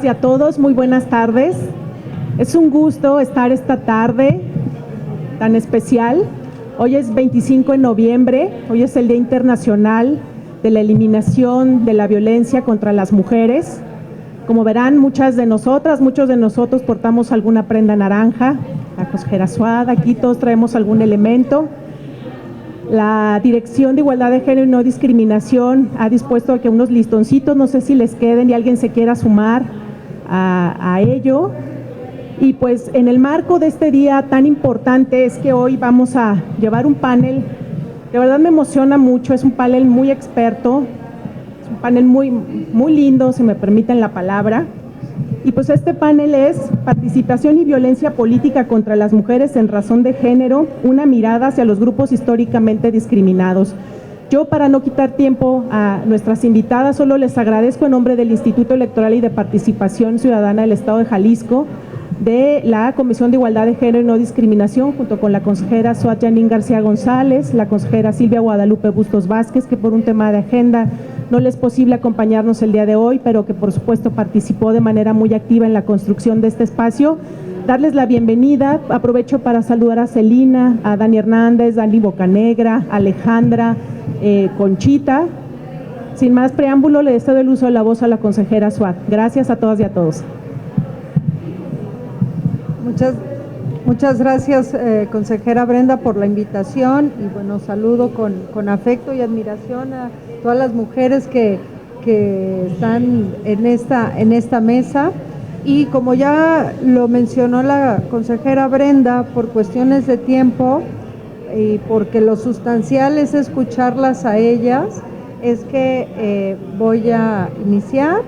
todas y a todos, muy buenas tardes. Es un gusto estar esta tarde tan especial. Hoy es 25 de noviembre, hoy es el Día Internacional de la Eliminación de la Violencia contra las Mujeres. Como verán, muchos de nosotros portamos alguna prenda naranja, la consejera Suad, aquí todos traemos algún elemento. La Dirección de Igualdad de Género y No Discriminación ha dispuesto a que unos listoncitos, no sé si les queden y alguien se quiera sumar a ello. Y pues en el marco de este día tan importante es que hoy vamos a llevar un panel, de verdad me emociona mucho, es un panel muy experto, es un panel muy lindo, si me permiten la palabra. Y pues este panel es Participación y Violencia Política contra las Mujeres en Razón de Género, una mirada hacia los grupos históricamente discriminados. Yo, para no quitar tiempo a nuestras invitadas, solo les agradezco en nombre del Instituto Electoral y de Participación Ciudadana del Estado de Jalisco, de la Comisión de Igualdad de Género y No Discriminación, junto con la consejera Suad Yanín García González, la consejera Silvia Guadalupe Bustos Vázquez, que por un tema de agenda no le es posible acompañarnos el día de hoy, pero que por supuesto participó de manera muy activa en la construcción de este espacio. Darles la bienvenida, aprovecho para saludar a Celina, a Dani Hernández, Dani Bocanegra, Alejandra, Conchita. Sin más preámbulo, le cedo el uso de la voz a la consejera Suad. Gracias a todas y a todos. Muchas gracias, consejera Brenda, por la invitación y bueno, saludo con afecto y admiración a todas las mujeres que están en esta mesa. Y como ya lo mencionó la consejera Brenda, por cuestiones de tiempo y porque lo sustancial es escucharlas a ellas, es que voy a iniciar.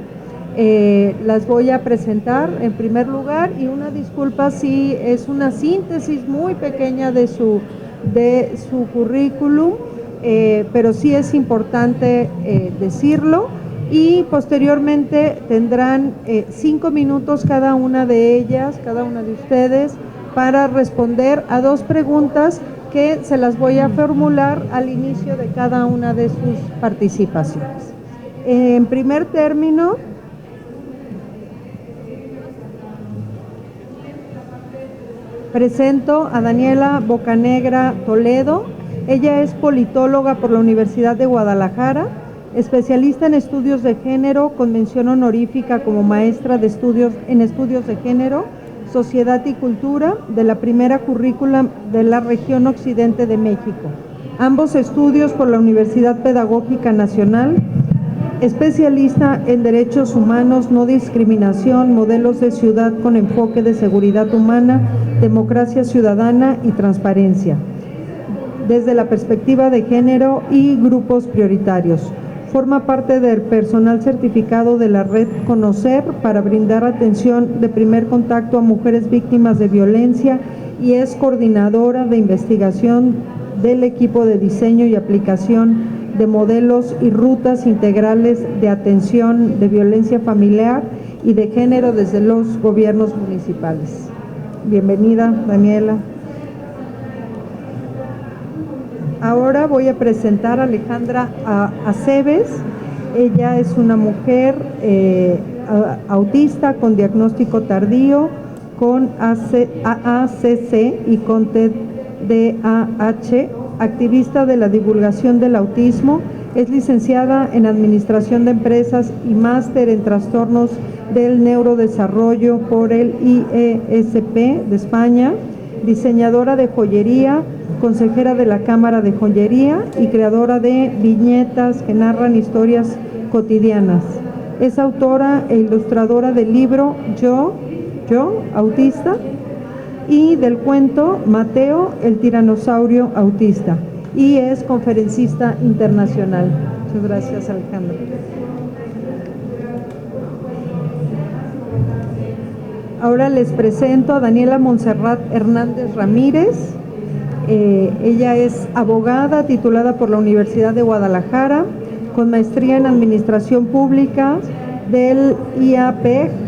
Las voy a presentar en primer lugar y una disculpa si es una síntesis muy pequeña de su currículum, pero sí es importante decirlo, y posteriormente tendrán 5 minutos cada una de ellas, cada una de ustedes, para responder a 2 preguntas que se las voy a formular al inicio de cada una de sus participaciones. En primer término, presento a Daniela Bocanegra Toledo. Ella es politóloga por la Universidad de Guadalajara, especialista en estudios de género, con mención honorífica como maestra en estudios de género, sociedad y cultura de la primera currícula de la región occidente de México. Ambos estudios por la Universidad Pedagógica Nacional. Especialista en derechos humanos, no discriminación, modelos de ciudad con enfoque de seguridad humana, democracia ciudadana y transparencia, desde la perspectiva de género y grupos prioritarios. Forma parte del personal certificado de la red Conocer para brindar atención de primer contacto a mujeres víctimas de violencia y es coordinadora de investigación del equipo de diseño y aplicación de modelos y rutas integrales de atención de violencia familiar y de género desde los gobiernos municipales. Bienvenida, Daniela. Ahora voy a presentar a Alejandra Aceves. Ella es una mujer autista con diagnóstico tardío, con AACC y con TDAH, activista de la divulgación del autismo, es licenciada en Administración de Empresas y máster en Trastornos del Neurodesarrollo por el IESP de España, diseñadora de joyería, consejera de la Cámara de Joyería y creadora de viñetas que narran historias cotidianas. Es autora e ilustradora del libro Yo, autista, y del cuento Mateo, el tiranosaurio autista, y es conferencista internacional. Muchas gracias, Alejandro. Ahora les presento a Daniela Montserrat Hernández Ramírez. Ella es abogada titulada por la Universidad de Guadalajara, con maestría en Administración Pública del IAPEG.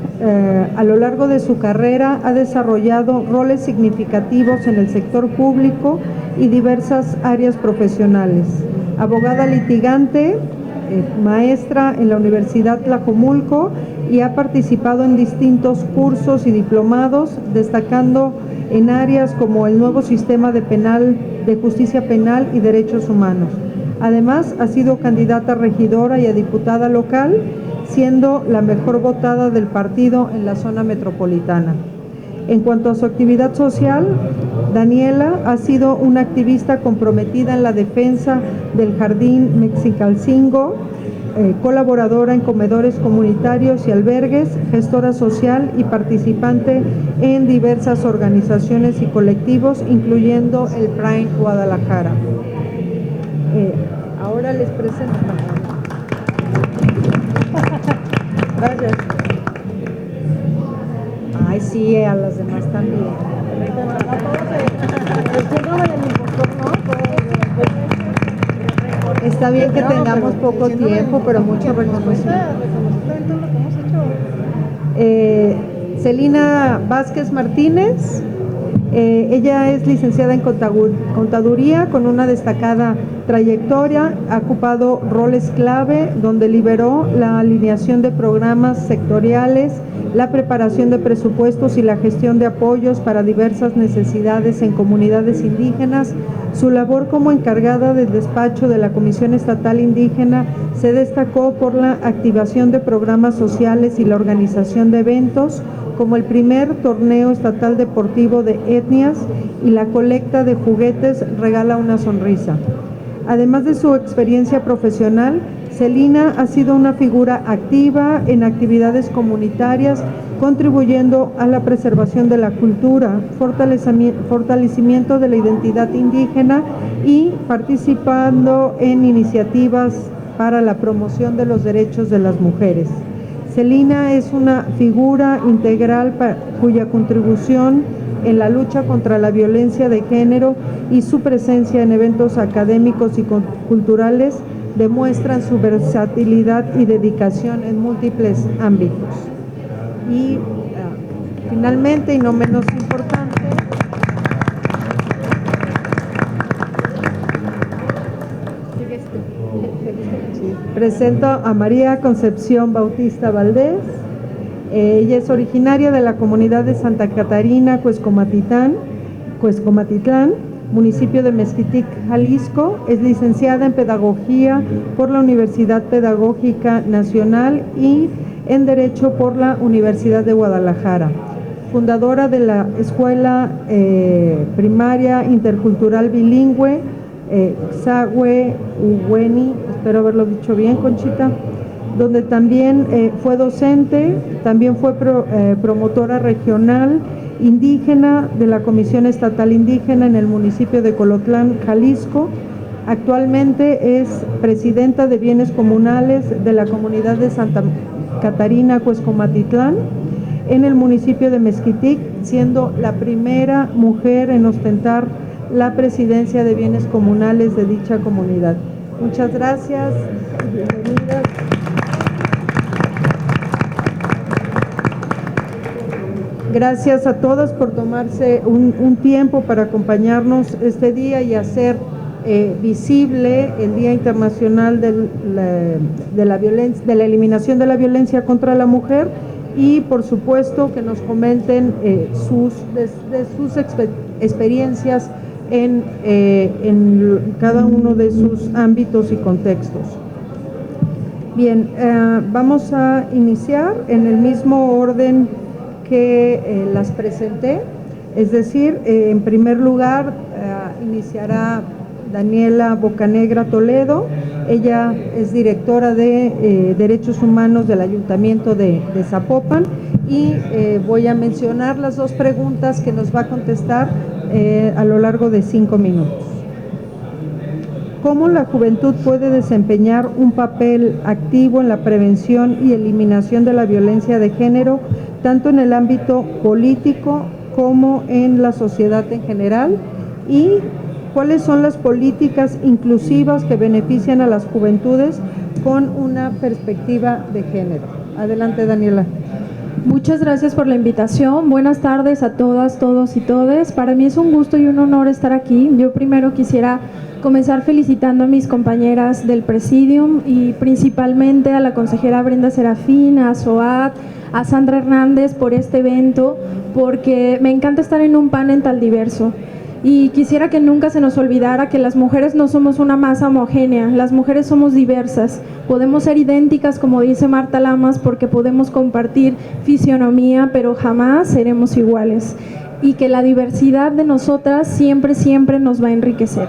A lo largo de su carrera ha desarrollado roles significativos en el sector público y diversas áreas profesionales. Abogada litigante, maestra en la Universidad Tlajomulco y ha participado en distintos cursos y diplomados, destacando en áreas como el nuevo sistema de justicia penal y derechos humanos. Además, ha sido candidata a regidora y a diputada local, siendo la mejor votada del partido en la zona metropolitana. En cuanto a su actividad social, Daniela ha sido una activista comprometida en la defensa del Jardín Mexicalcingo, colaboradora en comedores comunitarios y albergues, gestora social y participante en diversas organizaciones y colectivos, incluyendo el Pride Guadalajara. Ahora les presento. Gracias. Ay, sí, a las demás también. Está bien que tengamos poco tiempo, pero mucho reconocimiento. Celina Vázquez Martínez, ella es licenciada en contaduría con una destacada trayectoria, ha ocupado roles clave donde lideró la alineación de programas sectoriales, la preparación de presupuestos y la gestión de apoyos para diversas necesidades en comunidades indígenas. Su labor como encargada del despacho de la Comisión Estatal Indígena se destacó por la activación de programas sociales y la organización de eventos, como el primer torneo estatal deportivo de etnias y la colecta de juguetes Regala una Sonrisa. Además de su experiencia profesional, Celina ha sido una figura activa en actividades comunitarias, contribuyendo a la preservación de la cultura, fortalecimiento de la identidad indígena y participando en iniciativas para la promoción de los derechos de las mujeres. Celina es una figura integral cuya contribución en la lucha contra la violencia de género y su presencia en eventos académicos y culturales demuestran su versatilidad y dedicación en múltiples ámbitos. Y finalmente, y no menos importante, presento a María Concepción Bautista Valdés. Ella es originaria de la comunidad de Santa Catarina, Cuescomatitlán, municipio de Mezquitic, Jalisco. Es licenciada en Pedagogía por la Universidad Pedagógica Nacional y en Derecho por la Universidad de Guadalajara. Fundadora de la Escuela Primaria Intercultural Bilingüe, Xahue Uweni, espero haberlo dicho bien, Conchita, donde también fue docente, también fue promotora regional indígena de la Comisión Estatal Indígena en el municipio de Colotlán, Jalisco. Actualmente es presidenta de bienes comunales de la comunidad de Santa Catarina, Cuescomatitlán, en el municipio de Mezquitic, siendo la primera mujer en ostentar la presidencia de bienes comunales de dicha comunidad. Muchas gracias y bienvenidas. Gracias a todas por tomarse un tiempo para acompañarnos este día y hacer visible el Día Internacional de la Eliminación de la Violencia contra la Mujer, y por supuesto que nos comenten sus experiencias en cada uno de sus ámbitos y contextos. Bien, vamos a iniciar en el mismo orden que las presenté, es decir, en primer lugar iniciará Daniela Bocanegra Toledo. Ella es directora de Derechos Humanos del Ayuntamiento de Zapopan, y voy a mencionar las dos preguntas que nos va a contestar a lo largo de 5 minutos. ¿Cómo la juventud puede desempeñar un papel activo en la prevención y eliminación de la violencia de género, tanto en el ámbito político como en la sociedad en general? ¿Y cuáles son las políticas inclusivas que benefician a las juventudes con una perspectiva de género? Adelante, Daniela. Muchas gracias por la invitación. Buenas tardes a todas, todos y todes. Para mí es un gusto y un honor estar aquí. Yo primero quisiera comenzar felicitando a mis compañeras del Presidium y principalmente a la consejera Brenda Serafín, a Zoat, a Sandra Hernández por este evento, porque me encanta estar en un panel tan diverso. Y quisiera que nunca se nos olvidara que las mujeres no somos una masa homogénea, las mujeres somos diversas, podemos ser idénticas como dice Marta Lamas porque podemos compartir fisionomía, pero jamás seremos iguales. Y que la diversidad de nosotras siempre, siempre nos va a enriquecer.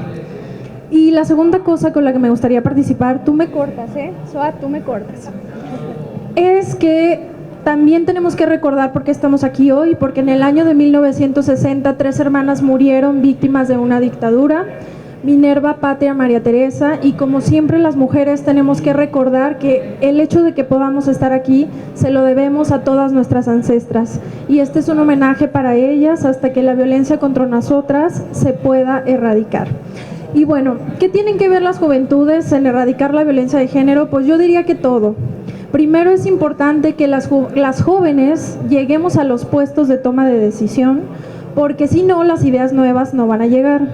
Y la segunda cosa con la que me gustaría participar, tú me cortas, Soat, tú me cortas, es que también tenemos que recordar por qué estamos aquí hoy, porque en el año de 1960 3 hermanas murieron víctimas de una dictadura, Minerva, Patria, María Teresa, y como siempre las mujeres tenemos que recordar que el hecho de que podamos estar aquí se lo debemos a todas nuestras ancestras, y este es un homenaje para ellas hasta que la violencia contra nosotras se pueda erradicar. Y bueno, ¿qué tienen que ver las juventudes en erradicar la violencia de género? Pues yo diría que todo. Primero es importante que las jóvenes lleguemos a los puestos de toma de decisión, porque si no, las ideas nuevas no van a llegar.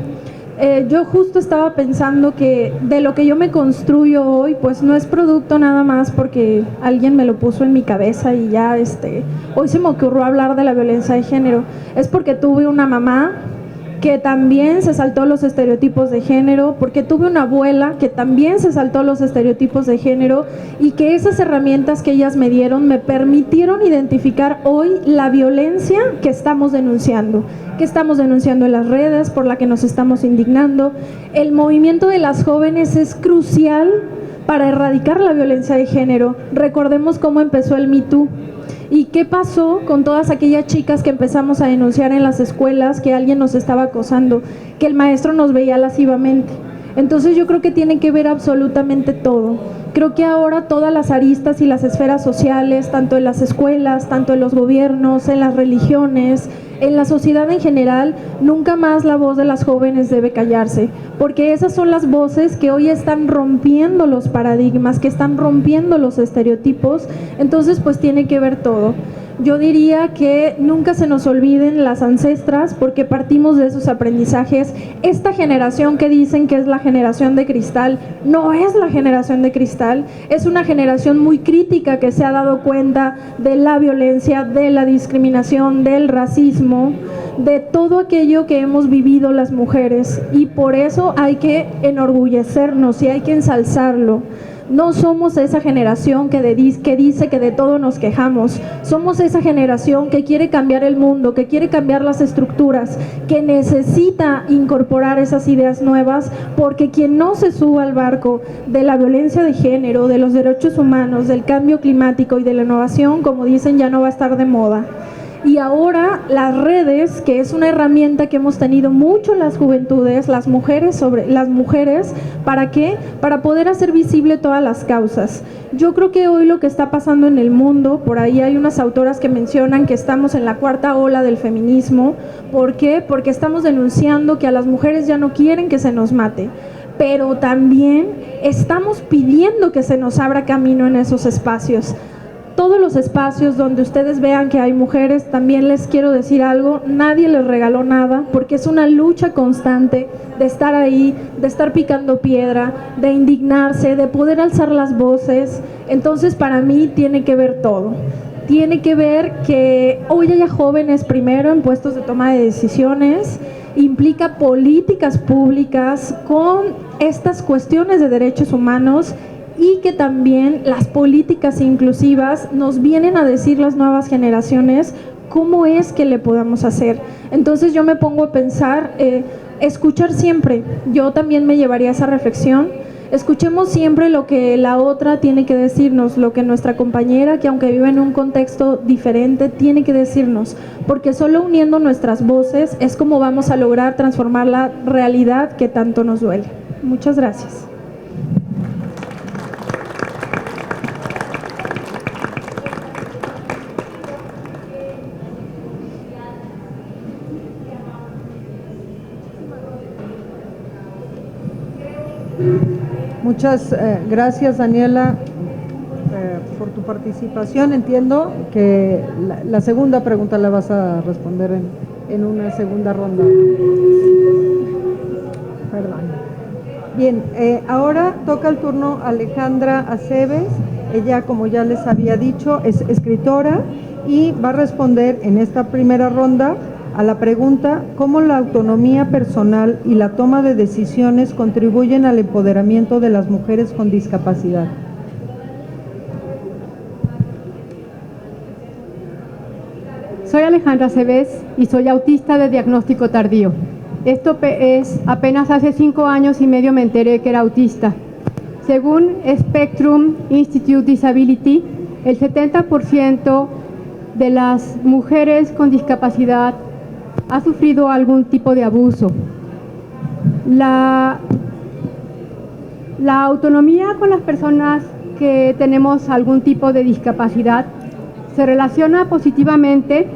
Yo justo estaba pensando que de lo que yo me construyo hoy, pues no es producto nada más porque alguien me lo puso en mi cabeza y ya hoy se me ocurrió hablar de la violencia de género. Es porque tuve una mamá que también se saltó los estereotipos de género, porque tuve una abuela que también se saltó los estereotipos de género, y que esas herramientas que ellas me dieron me permitieron identificar hoy la violencia que estamos denunciando en las redes, por la que nos estamos indignando. El movimiento de las jóvenes es crucial para erradicar la violencia de género. Recordemos cómo empezó el Me Too. ¿Y qué pasó con todas aquellas chicas que empezamos a denunciar en las escuelas que alguien nos estaba acosando, que el maestro nos veía lascivamente? Entonces yo creo que tiene que ver absolutamente todo. Creo que ahora todas las aristas y las esferas sociales, tanto en las escuelas, tanto en los gobiernos, en las religiones, en la sociedad en general, nunca más la voz de las jóvenes debe callarse, porque esas son las voces que hoy están rompiendo los paradigmas, que están rompiendo los estereotipos. Entonces pues tiene que ver todo. Yo diría que nunca se nos olviden las ancestras, porque partimos de esos aprendizajes. Esta generación que dicen que es la generación de cristal, no es la generación de cristal, es una generación muy crítica que se ha dado cuenta de la violencia, de la discriminación, del racismo, de todo aquello que hemos vivido las mujeres, y por eso hay que enorgullecernos y hay que ensalzarlo. No somos esa generación que dice que de todo nos quejamos. Somos esa generación que quiere cambiar el mundo, que quiere cambiar las estructuras, que necesita incorporar esas ideas nuevas, porque quien no se suba al barco de la violencia de género, de los derechos humanos, del cambio climático y de la innovación, como dicen, ya no va a estar de moda. Y ahora las redes, que es una herramienta que hemos tenido mucho las juventudes, las mujeres, ¿para qué? Para poder hacer visible todas las causas. Yo creo que hoy lo que está pasando en el mundo, por ahí hay unas autoras que mencionan que estamos en la cuarta ola del feminismo. ¿Por qué? Porque estamos denunciando que a las mujeres ya no quieren que se nos mate, pero también estamos pidiendo que se nos abra camino en esos espacios. Todos los espacios donde ustedes vean que hay mujeres, también les quiero decir algo, nadie les regaló nada, porque es una lucha constante de estar ahí, de estar picando piedra, de indignarse, de poder alzar las voces. Entonces para mí tiene que ver todo. Tiene que ver que hoy haya jóvenes primero en puestos de toma de decisiones, implica políticas públicas con estas cuestiones de derechos humanos, y que también las políticas inclusivas nos vienen a decir las nuevas generaciones cómo es que le podamos hacer. Entonces yo me pongo a pensar, escuchar siempre. Yo también me llevaría a esa reflexión. Escuchemos siempre lo que la otra tiene que decirnos, lo que nuestra compañera, que aunque vive en un contexto diferente, tiene que decirnos, porque solo uniendo nuestras voces es como vamos a lograr transformar la realidad que tanto nos duele. Muchas gracias. Muchas gracias, Daniela, por tu participación. Entiendo que la segunda pregunta la vas a responder en una segunda ronda. Perdón. Bien, ahora toca el turno a Alejandra Aceves. Ella, como ya les había dicho, es escritora y va a responder en esta primera ronda a la pregunta: ¿cómo la autonomía personal y la toma de decisiones contribuyen al empoderamiento de las mujeres con discapacidad? Soy Alejandra Aceves y soy autista de diagnóstico tardío. Esto es, apenas hace 5 años y medio me enteré que era autista. Según Spectrum Institute Disability, el 70% de las mujeres con discapacidad ha sufrido algún tipo de abuso. La autonomía con las personas que tenemos algún tipo de discapacidad se relaciona positivamente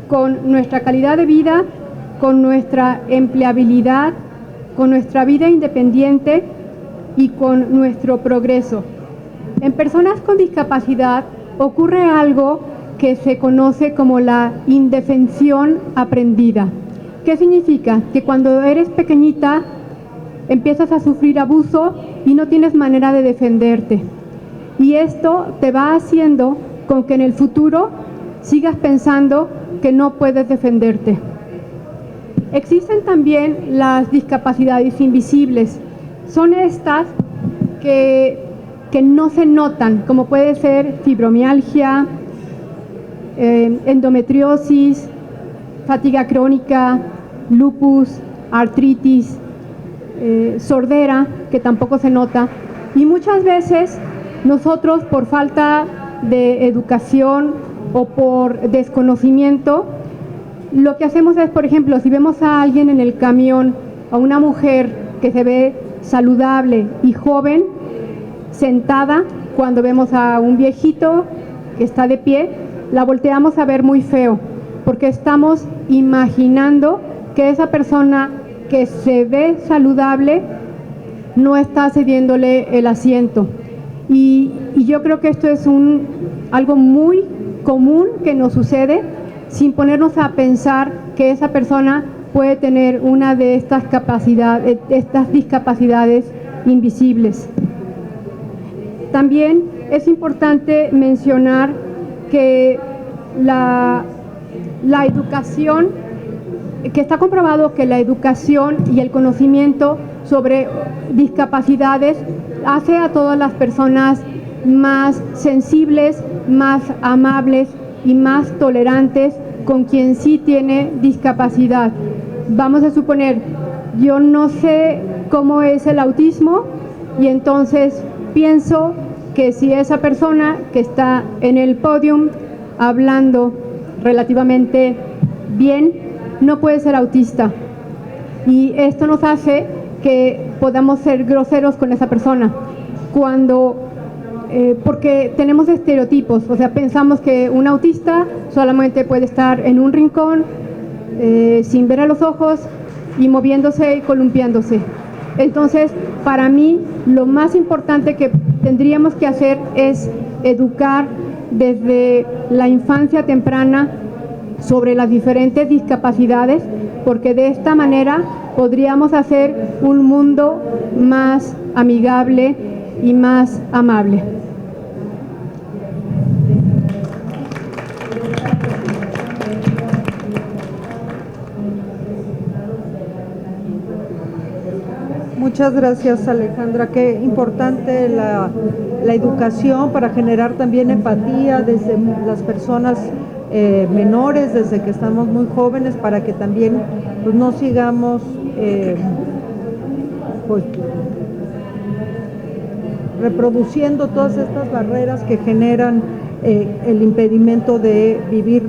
con nuestra calidad de vida, con nuestra empleabilidad, con nuestra vida independiente y con nuestro progreso. En personas con discapacidad ocurre algo que se conoce como la indefensión aprendida. ¿Qué significa? Que cuando eres pequeñita empiezas a sufrir abuso y no tienes manera de defenderte. Y esto te va haciendo con que en el futuro sigas pensando que no puedes defenderte. Existen también las discapacidades invisibles. Son estas que no se notan, como puede ser fibromialgia, endometriosis, fatiga crónica, lupus, artritis, sordera, que tampoco se nota. Y muchas veces nosotros, por falta de educación o por desconocimiento, lo que hacemos es, por ejemplo, si vemos a alguien en el camión, a una mujer que se ve saludable y joven, sentada, cuando vemos a un viejito que está de pie, la volteamos a ver muy feo, porque estamos imaginando que esa persona que se ve saludable no está cediéndole el asiento. Y yo creo que esto es algo muy común que nos sucede, sin ponernos a pensar que esa persona puede tener una de estas discapacidades invisibles. También es importante mencionar que la educación, que está comprobado que la educación y el conocimiento sobre discapacidades hace a todas las personas más sensibles, más amables y más tolerantes con quien sí tiene discapacidad. Vamos a suponer, yo no sé cómo es el autismo y entonces pienso que si esa persona que está en el podium hablando relativamente bien no puede ser autista, y esto nos hace que podamos ser groseros con esa persona porque tenemos estereotipos. O sea, pensamos que un autista solamente puede estar en un rincón sin ver a los ojos y moviéndose y columpiándose. Entonces, para mí, lo más importante que tendríamos que hacer es educar desde la infancia temprana sobre las diferentes discapacidades, porque de esta manera podríamos hacer un mundo más amigable y más amable. Muchas gracias, Alejandra. Qué importante la educación para generar también empatía desde las personas menores, desde que estamos muy jóvenes, para que también pues, no sigamos reproduciendo todas estas barreras que generan el impedimento de vivir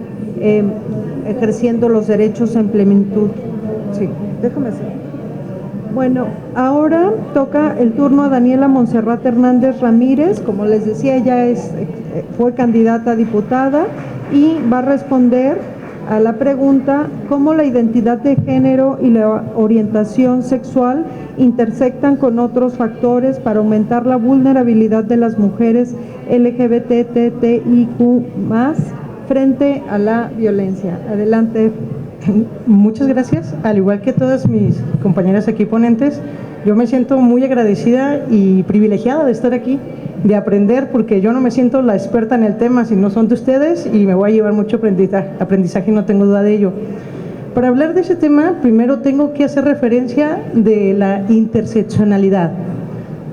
ejerciendo los derechos en plenitud. Sí, déjame hacer. Bueno, ahora toca el turno a Daniela Montserrat Hernández Ramírez. Como les decía, ella fue candidata a diputada y va a responder a la pregunta: ¿cómo la identidad de género y la orientación sexual intersectan con otros factores para aumentar la vulnerabilidad de las mujeres LGBTTIQ+ frente a la violencia? Adelante, Muchas gracias. Al igual que todas mis compañeras aquí ponentes, yo me siento muy agradecida y privilegiada de estar aquí, de aprender, porque yo no me siento la experta en el tema, sino son de ustedes, y me voy a llevar mucho aprendizaje, no tengo duda de ello. Para hablar de ese tema, primero tengo que hacer referencia de la interseccionalidad.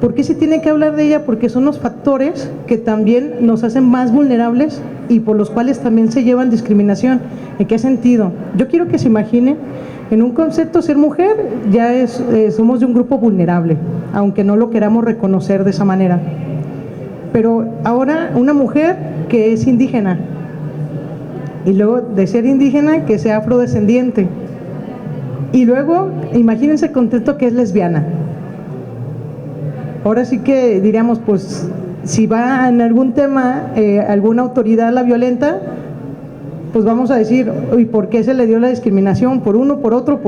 ¿Por qué se tiene que hablar de ella? Porque son los factores que también nos hacen más vulnerables y por los cuales también se llevan discriminación. ¿En qué sentido? Yo quiero que se imagine, en un concepto, ser mujer ya somos de un grupo vulnerable, aunque no lo queramos reconocer de esa manera. Pero ahora una mujer que es indígena, y luego de ser indígena que sea afrodescendiente, y luego imagínense el contexto que es lesbiana. Ahora sí que diríamos, pues si va en algún tema alguna autoridad la violenta, pues vamos a decir, ¿y por qué se le dio la discriminación? Por uno, por otro,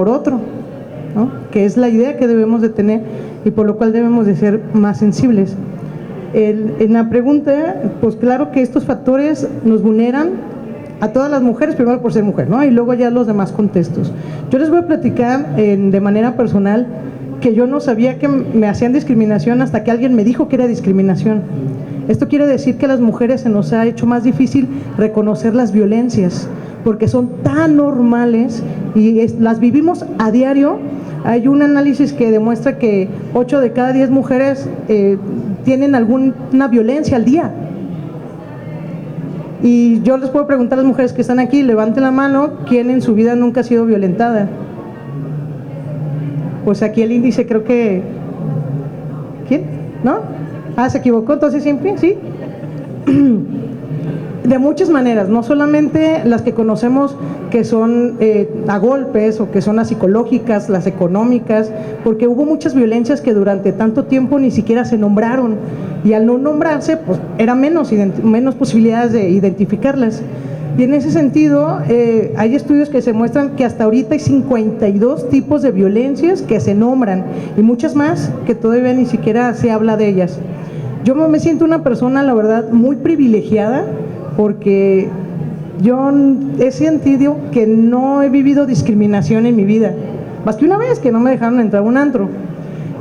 ¿no? Que es la idea que debemos de tener y por lo cual debemos de ser más sensibles. En la pregunta, pues claro que estos factores nos vulneran a todas las mujeres, primero por ser mujer, ¿no? Y luego ya los demás contextos. Yo les voy a platicar de manera personal que yo no sabía que me hacían discriminación hasta que alguien me dijo que era discriminación. Esto quiere decir que a las mujeres se nos ha hecho más difícil reconocer las violencias, porque son tan normales y las vivimos a diario. Hay un análisis que demuestra que 8 de cada 10 mujeres tienen alguna violencia al día. Y yo les puedo preguntar a las mujeres que están aquí, levanten la mano, ¿quién en su vida nunca ha sido violentada? Pues aquí el índice creo que… ¿Quién? ¿No? Ah, se equivocó, entonces siempre, ¿sí? De muchas maneras, no solamente las que conocemos que son a golpes o que son las psicológicas, las económicas, porque hubo muchas violencias que durante tanto tiempo ni siquiera se nombraron y al no nombrarse pues era menos posibilidades de identificarlas. Y en ese sentido hay estudios que se muestran que hasta ahorita hay 52 tipos de violencias que se nombran y muchas más que todavía ni siquiera se habla de ellas. Yo me siento una persona, la verdad, muy privilegiada porque yo he sentido que no he vivido discriminación en mi vida, más que una vez que no me dejaron entrar a un antro.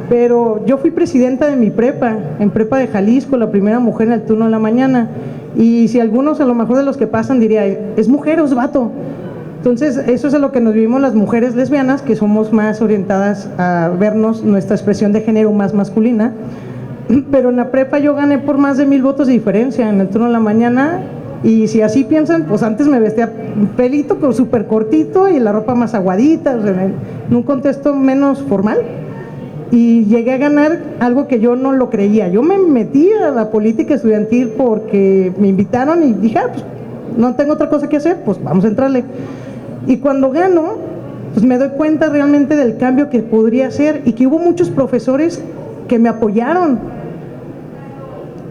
Pero yo fui presidenta de mi prepa, en Prepa de Jalisco, la primera mujer en el turno de la mañana. Y si algunos, a lo mejor de los que pasan, diría, ¿es mujer o es vato? Entonces, eso es a lo que nos vivimos las mujeres lesbianas, que somos más orientadas a vernos nuestra expresión de género más masculina. Pero en la prepa yo gané por más de 1000 votos de diferencia en el turno de la mañana. Y si así piensan, pues antes me vestía pelito, pero súper cortito y la ropa más aguadita, o sea, en un contexto menos formal. Y llegué a ganar algo que yo no lo creía. Yo me metí a la política estudiantil porque me invitaron y dije, pues no tengo otra cosa que hacer, pues vamos a entrarle. Y cuando gano, pues me doy cuenta realmente del cambio que podría hacer y que hubo muchos profesores que me apoyaron.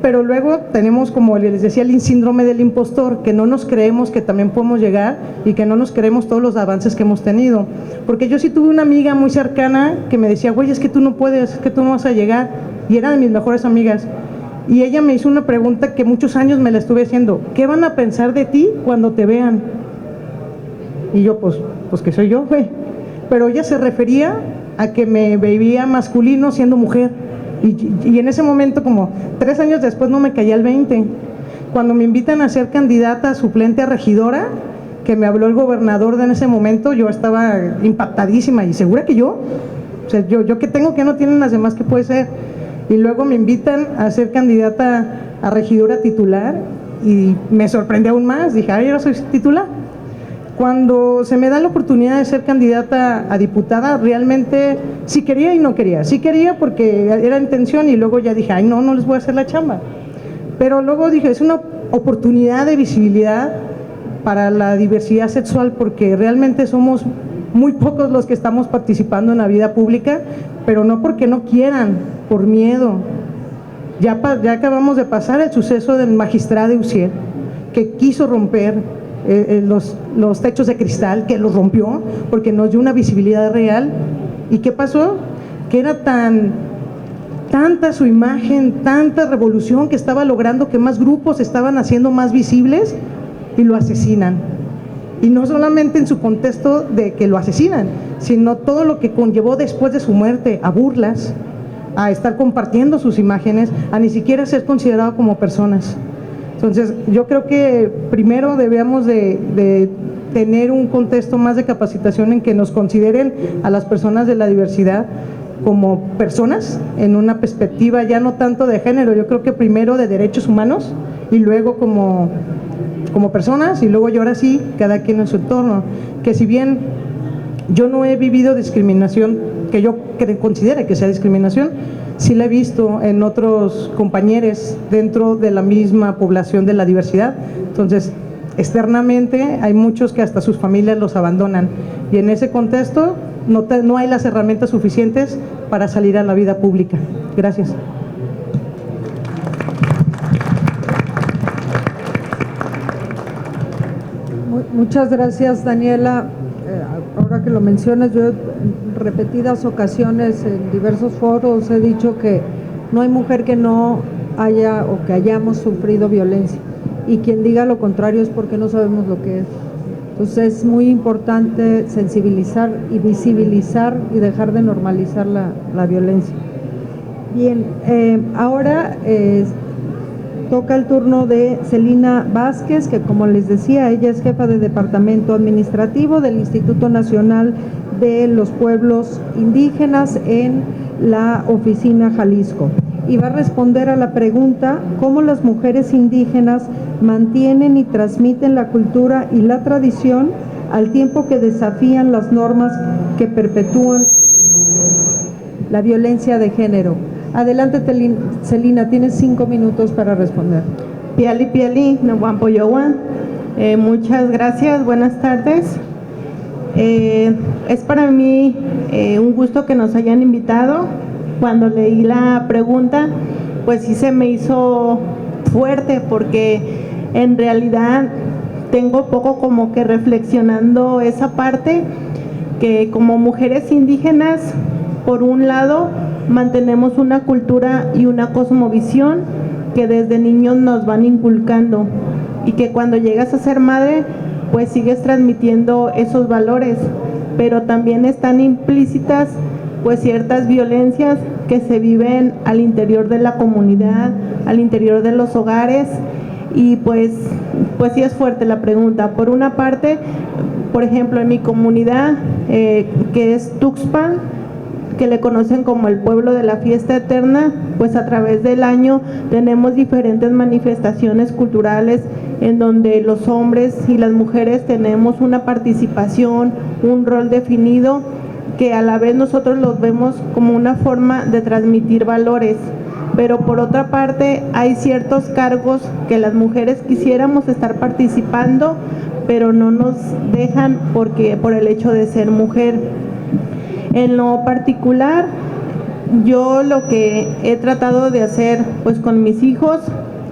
Pero luego tenemos, como les decía, el síndrome del impostor, que no nos creemos que también podemos llegar y que no nos creemos todos los avances que hemos tenido. Porque yo sí tuve una amiga muy cercana que me decía, güey, es que tú no puedes, es que tú no vas a llegar, y era de mis mejores amigas. Y ella me hizo una pregunta que muchos años me la estuve haciendo, ¿qué van a pensar de ti cuando te vean? Y yo, pues que soy yo, güey. Pero ella se refería a que me veía masculino siendo mujer. Y en ese momento, como 3 años después, no me caía el 20. Cuando me invitan a ser candidata suplente a regidora, que me habló el gobernador de en ese momento, yo estaba impactadísima y segura que yo, o sea, yo que tengo que no tienen las demás que puede ser. Y luego me invitan a ser candidata a regidora titular y me sorprendí aún más, dije, ay, ahora soy titular. Cuando se me da la oportunidad de ser candidata a diputada, realmente sí quería y no quería. Sí quería porque era intención y luego ya dije, ay, no les voy a hacer la chamba. Pero luego dije, es una oportunidad de visibilidad para la diversidad sexual porque realmente somos muy pocos los que estamos participando en la vida pública, pero no porque no quieran, por miedo. Ya acabamos de pasar el suceso del magistrado Uciel, que quiso romper los techos de cristal, que los rompió porque nos dio una visibilidad real. ¿Y qué pasó? Que era tanta su imagen, tanta revolución que estaba logrando que más grupos estaban haciendo más visibles y lo asesinan. y no solamente en su contexto de que lo asesinan, sino todo lo que conllevó después de su muerte, a burlas, a estar compartiendo sus imágenes, a ni siquiera ser considerado como personas. Entonces, yo creo que primero debemos de tener un contexto más de capacitación en que nos consideren a las personas de la diversidad como personas en una perspectiva ya no tanto de género, yo creo que primero de derechos humanos y luego como personas y luego y ahora sí, cada quien en su entorno. Que si bien yo no he vivido discriminación que yo considere que sea discriminación, sí la he visto en otros compañeros dentro de la misma población de la diversidad. Entonces, externamente hay muchos que hasta sus familias los abandonan y en ese contexto no hay las herramientas suficientes para salir a la vida pública. Gracias. Muchas gracias, Daniela. Ahora que lo mencionas, yo en repetidas ocasiones en diversos foros he dicho que no hay mujer que no haya o que hayamos sufrido violencia, y quien diga lo contrario es porque no sabemos lo que es. Entonces es muy importante sensibilizar y visibilizar y dejar de normalizar la violencia. Bien, ahora toca el turno de Celina Vázquez, que como les decía, ella es jefa de Departamento Administrativo del Instituto Nacional de los Pueblos Indígenas en la Oficina Jalisco. Y va a responder a la pregunta: ¿cómo las mujeres indígenas mantienen y transmiten la cultura y la tradición al tiempo que desafían las normas que perpetúan la violencia de género? Adelante, Celina, tienes 5 minutos para responder. Piali Piali, Nahuampoyowan. Muchas gracias, buenas tardes. Es para mí un gusto que nos hayan invitado. Cuando leí la pregunta, pues sí se me hizo fuerte, porque en realidad tengo poco como que reflexionando esa parte, que como mujeres indígenas, por un lado, mantenemos una cultura y una cosmovisión que desde niños nos van inculcando, y que cuando llegas a ser madre, pues sigues transmitiendo esos valores, pero también están implícitas pues ciertas violencias que se viven al interior de la comunidad, al interior de los hogares, y pues sí es fuerte la pregunta. Por una parte, por ejemplo, en mi comunidad, que es Tuxpan, que le conocen como el pueblo de la fiesta eterna, pues a través del año tenemos diferentes manifestaciones culturales en donde los hombres y las mujeres tenemos una participación, un rol definido, que a la vez nosotros los vemos como una forma de transmitir valores. Pero por otra parte hay ciertos cargos que las mujeres quisiéramos estar participando, pero no nos dejan por el hecho de ser mujer. En lo particular, yo lo que he tratado de hacer pues con mis hijos,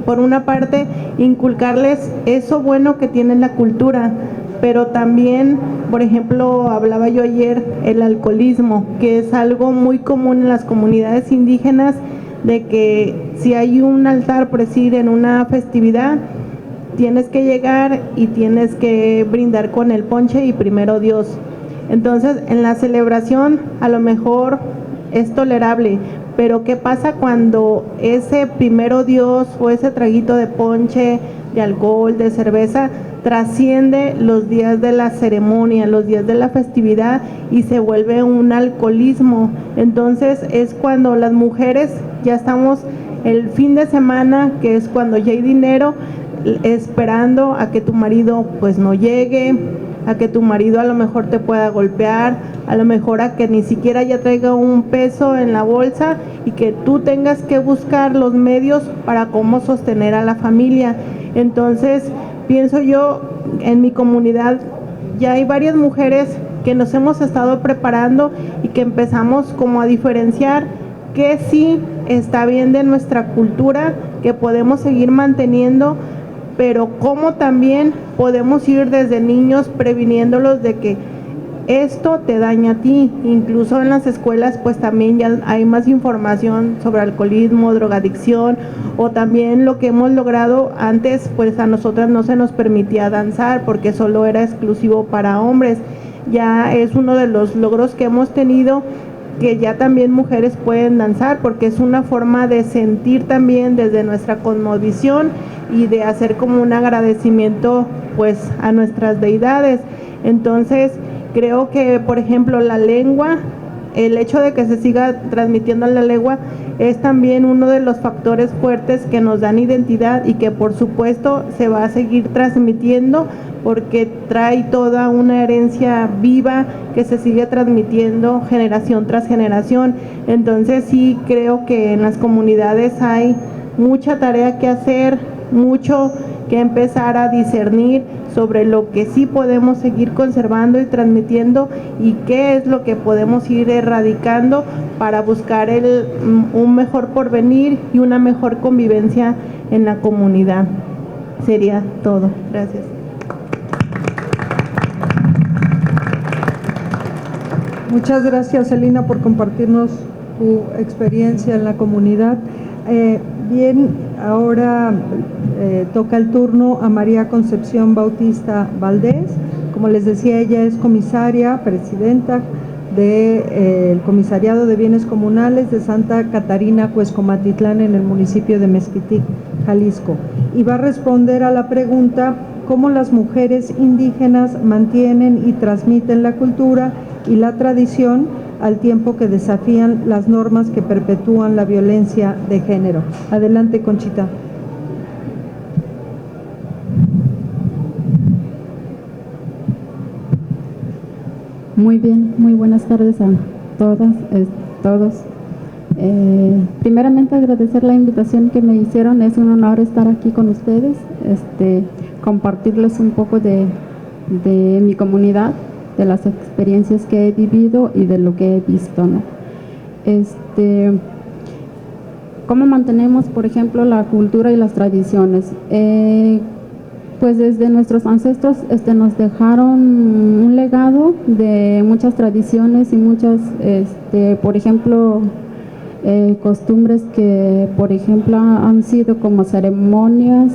por una parte, inculcarles eso bueno que tiene la cultura, pero también, por ejemplo, hablaba yo ayer, el alcoholismo, que es algo muy común en las comunidades indígenas, de que si hay un altar, por decir, en una festividad, tienes que llegar y tienes que brindar con el ponche y primero Dios. Entonces, en la celebración a lo mejor es tolerable, pero ¿qué pasa cuando ese primero Dios o ese traguito de ponche, de alcohol, de cerveza, trasciende los días de la ceremonia, los días de la festividad, y se vuelve un alcoholismo? Entonces es cuando las mujeres ya estamos el fin de semana, que es cuando ya hay dinero, esperando a que tu marido pues no llegue, a que tu marido a lo mejor te pueda golpear, a lo mejor a que ni siquiera ya traiga un peso en la bolsa, y que tú tengas que buscar los medios para cómo sostener a la familia. Entonces pienso yo, en mi comunidad ya hay varias mujeres que nos hemos estado preparando y que empezamos como a diferenciar que sí está bien de nuestra cultura, que podemos seguir manteniendo, pero cómo también podemos ir desde niños previniéndolos de que esto te daña a ti. Incluso en las escuelas pues también ya hay más información sobre alcoholismo, drogadicción, o también lo que hemos logrado antes, pues a nosotras no se nos permitía danzar porque solo era exclusivo para hombres. Ya es uno de los logros que hemos tenido, que ya también mujeres pueden danzar, porque es una forma de sentir también desde nuestra cosmovisión y de hacer como un agradecimiento pues a nuestras deidades. Entonces creo que, por ejemplo, la lengua, el hecho de que se siga transmitiendo la lengua es también uno de los factores fuertes que nos dan identidad y que por supuesto se va a seguir transmitiendo, porque trae toda una herencia viva que se sigue transmitiendo generación tras generación. Entonces sí creo que en las comunidades hay mucha tarea que hacer, mucho que empezar a discernir sobre lo que sí podemos seguir conservando y transmitiendo y qué es lo que podemos ir erradicando para buscar un mejor porvenir y una mejor convivencia en la comunidad. Sería todo. Gracias. Muchas gracias, Celina, por compartirnos tu experiencia en la comunidad. Bien, ahora toca el turno a María Concepción Bautista Valdés. Como les decía, ella es comisaria, presidenta del Comisariado de Bienes Comunales de Santa Catarina, Cuescomatitlán, en el municipio de Mezquitic, Jalisco. Y va a responder a la pregunta: ¿cómo las mujeres indígenas mantienen y transmiten la cultura y la tradición al tiempo que desafían las normas que perpetúan la violencia de género? Adelante, Conchita. Muy bien, muy buenas tardes a todas, todos. Primeramente agradecer la invitación que me hicieron, es un honor estar aquí con ustedes, compartirles un poco de mi comunidad, de las experiencias que he vivido y de lo que he visto, ¿no? ¿Cómo mantenemos, por ejemplo, la cultura y las tradiciones? Pues desde nuestros ancestros nos dejaron un legado de muchas tradiciones y muchas, por ejemplo, costumbres que, por ejemplo, han sido como ceremonias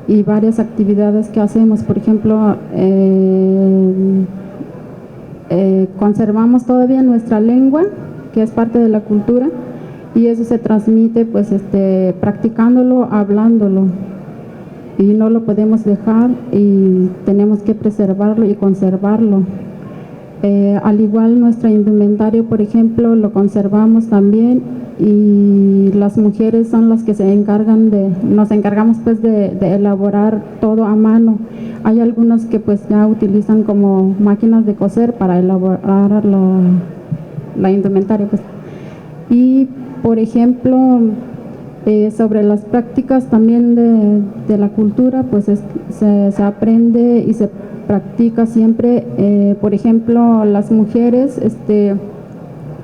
y varias actividades que hacemos. Por ejemplo, conservamos todavía nuestra lengua, que es parte de la cultura, y eso se transmite pues practicándolo, hablándolo, y no lo podemos dejar y tenemos que preservarlo y conservarlo. Al igual nuestra indumentaria, por ejemplo, lo conservamos también, y las mujeres son las que nos encargamos pues de elaborar todo a mano. Hay algunas que pues ya utilizan como máquinas de coser para elaborar la indumentaria pues. Y por ejemplo, sobre las prácticas también de la cultura, pues se aprende y se practica siempre. Por ejemplo, las mujeres,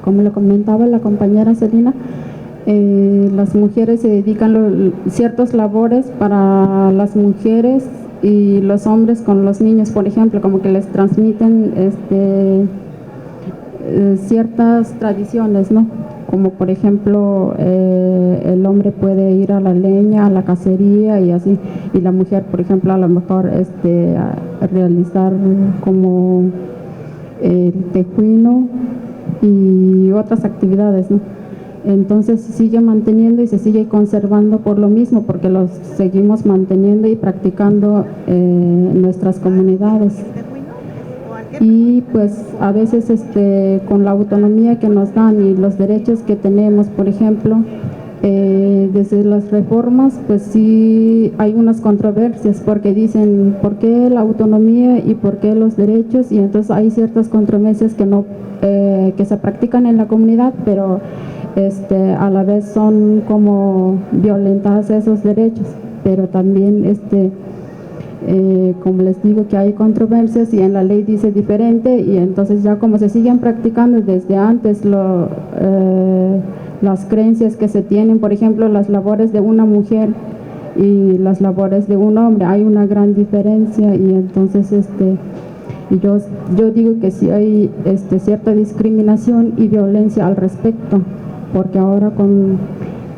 como lo comentaba la compañera Celina, las mujeres se dedican ciertas labores para las mujeres, y los hombres con los niños, por ejemplo, como que les transmiten ciertas tradiciones, ¿no? Como por ejemplo, el hombre puede ir a la leña, a la cacería y así, y la mujer, por ejemplo, a lo mejor a realizar como el tejuino y otras actividades, ¿no? Entonces se sigue manteniendo y se sigue conservando por lo mismo, porque los seguimos manteniendo y practicando en nuestras comunidades. Y pues a veces con la autonomía que nos dan y los derechos que tenemos, por ejemplo, desde las reformas, pues sí hay unas controversias, porque dicen ¿por qué la autonomía y por qué los derechos? Y entonces hay ciertas controversias que se practican en la comunidad, pero a la vez son como violentadas esos derechos. Pero también como les digo, que hay controversias y en la ley dice diferente, y entonces ya como se siguen practicando desde antes las creencias que se tienen, por ejemplo, las labores de una mujer y las labores de un hombre, hay una gran diferencia, y entonces Y yo digo que sí hay cierta discriminación y violencia al respecto, porque ahora con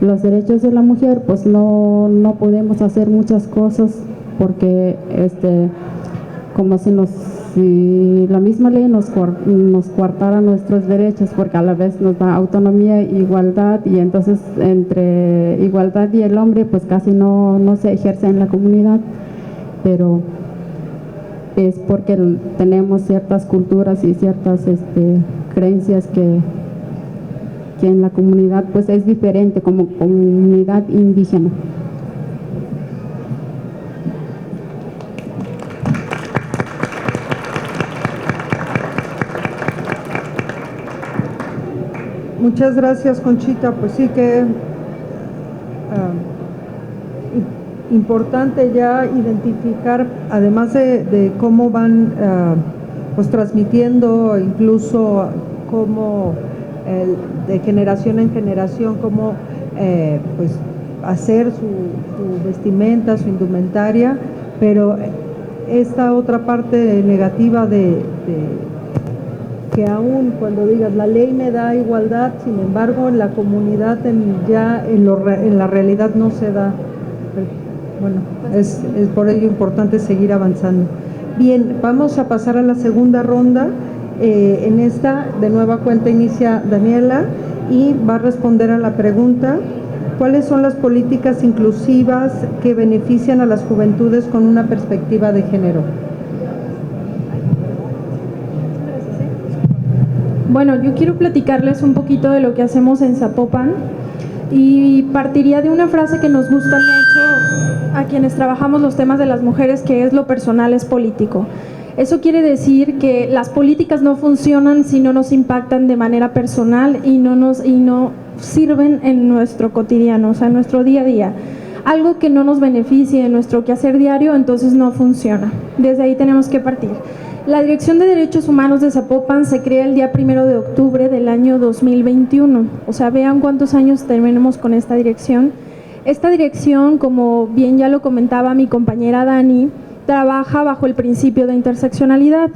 los derechos de la mujer pues no podemos hacer muchas cosas, porque como si la misma ley nos coartara nuestros derechos, porque a la vez nos da autonomía e igualdad, y entonces entre igualdad y el hombre pues casi no se ejerce en la comunidad, pero es porque tenemos ciertas culturas y ciertas creencias que en la comunidad pues es diferente, como comunidad indígena. Muchas gracias, Conchita. Pues sí que importante ya identificar, además de cómo van pues transmitiendo, incluso cómo de generación en generación, cómo pues hacer su vestimenta, su indumentaria, pero esta otra parte negativa de que aún cuando digas la ley me da igualdad, sin embargo en la comunidad en la realidad no se da. Bueno, es por ello importante seguir avanzando. Bien, vamos a pasar a la segunda ronda. En esta, de nueva cuenta, inicia Daniela y va a responder a la pregunta: ¿cuáles son las políticas inclusivas que benefician a las juventudes con una perspectiva de género? Bueno, yo quiero platicarles un poquito de lo que hacemos en Zapopan y partiría de una frase que nos gusta mucho a quienes trabajamos los temas de las mujeres, que es: lo personal es político. Eso quiere decir que las políticas no funcionan si no nos impactan de manera personal y no sirven en nuestro cotidiano, o sea, en nuestro día a día. Algo que no nos beneficie en nuestro quehacer diario, entonces no funciona. Desde ahí tenemos que partir. La Dirección de Derechos Humanos de Zapopan se crea el día 1 de octubre del año 2021. O sea, vean cuántos años tenemos con esta dirección. Esta dirección, como bien ya lo comentaba mi compañera Dani, trabaja bajo el principio de interseccionalidad.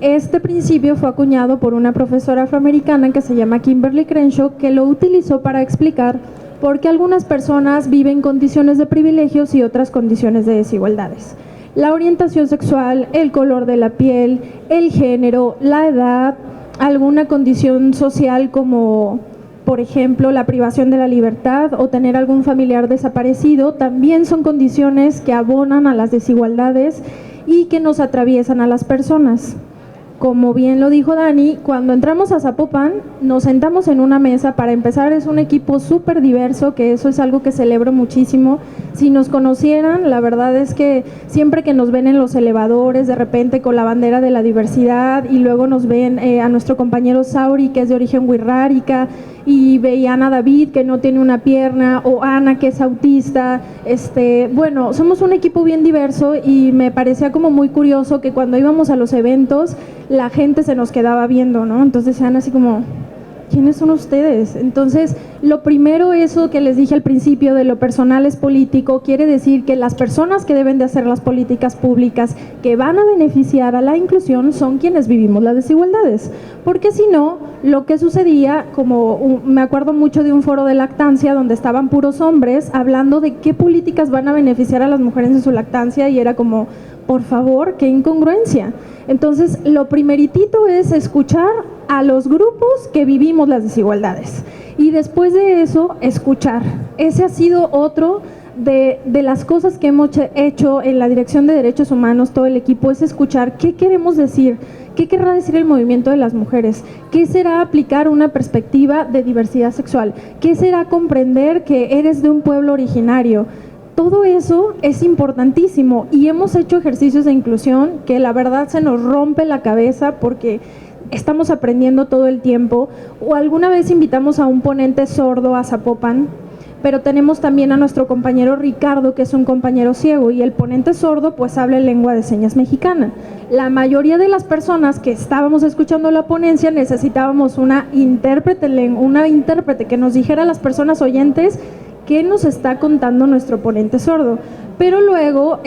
Este principio fue acuñado por una profesora afroamericana que se llama Kimberly Crenshaw, que lo utilizó para explicar por qué algunas personas viven condiciones de privilegios y otras condiciones de desigualdades. La orientación sexual, el color de la piel, el género, la edad, alguna condición social como, por ejemplo, la privación de la libertad o tener algún familiar desaparecido, también son condiciones que abonan a las desigualdades y que nos atraviesan a las personas. Como bien lo dijo Dani, cuando entramos a Zapopan nos sentamos en una mesa. Para empezar, es un equipo súper diverso, que eso es algo que celebro muchísimo. Si nos conocieran, la verdad es que siempre que nos ven en los elevadores, de repente con la bandera de la diversidad, y luego nos ven a nuestro compañero Sauri, que es de origen wixárika, y veían a David, que no tiene una pierna, o Ana, que es autista. Bueno, somos un equipo bien diverso y me parecía como muy curioso que cuando íbamos a los eventos la gente se nos quedaba viendo, ¿no? Entonces decían así como: ¿quiénes son ustedes? Entonces, lo primero, eso que les dije al principio de lo personal es político, quiere decir que las personas que deben de hacer las políticas públicas que van a beneficiar a la inclusión son quienes vivimos las desigualdades, porque si no, lo que sucedía, me acuerdo mucho de un foro de lactancia donde estaban puros hombres hablando de qué políticas van a beneficiar a las mujeres en su lactancia, y era como: por favor, qué incongruencia. Entonces, lo primeritito es escuchar a los grupos que vivimos las desigualdades, y después de eso, escuchar. Ese ha sido otro de las cosas que hemos hecho en la Dirección de Derechos Humanos, todo el equipo, es escuchar qué queremos decir, qué querrá decir el movimiento de las mujeres, qué será aplicar una perspectiva de diversidad sexual, qué será comprender que eres de un pueblo originario. Todo eso es importantísimo, y hemos hecho ejercicios de inclusión que la verdad se nos rompe la cabeza porque estamos aprendiendo todo el tiempo. O alguna vez invitamos a un ponente sordo a Zapopan, pero tenemos también a nuestro compañero Ricardo, que es un compañero ciego, y el ponente sordo pues habla en lengua de señas mexicana. La mayoría de las personas que estábamos escuchando la ponencia necesitábamos una intérprete que nos dijera a las personas oyentes qué nos está contando nuestro ponente sordo. Pero luego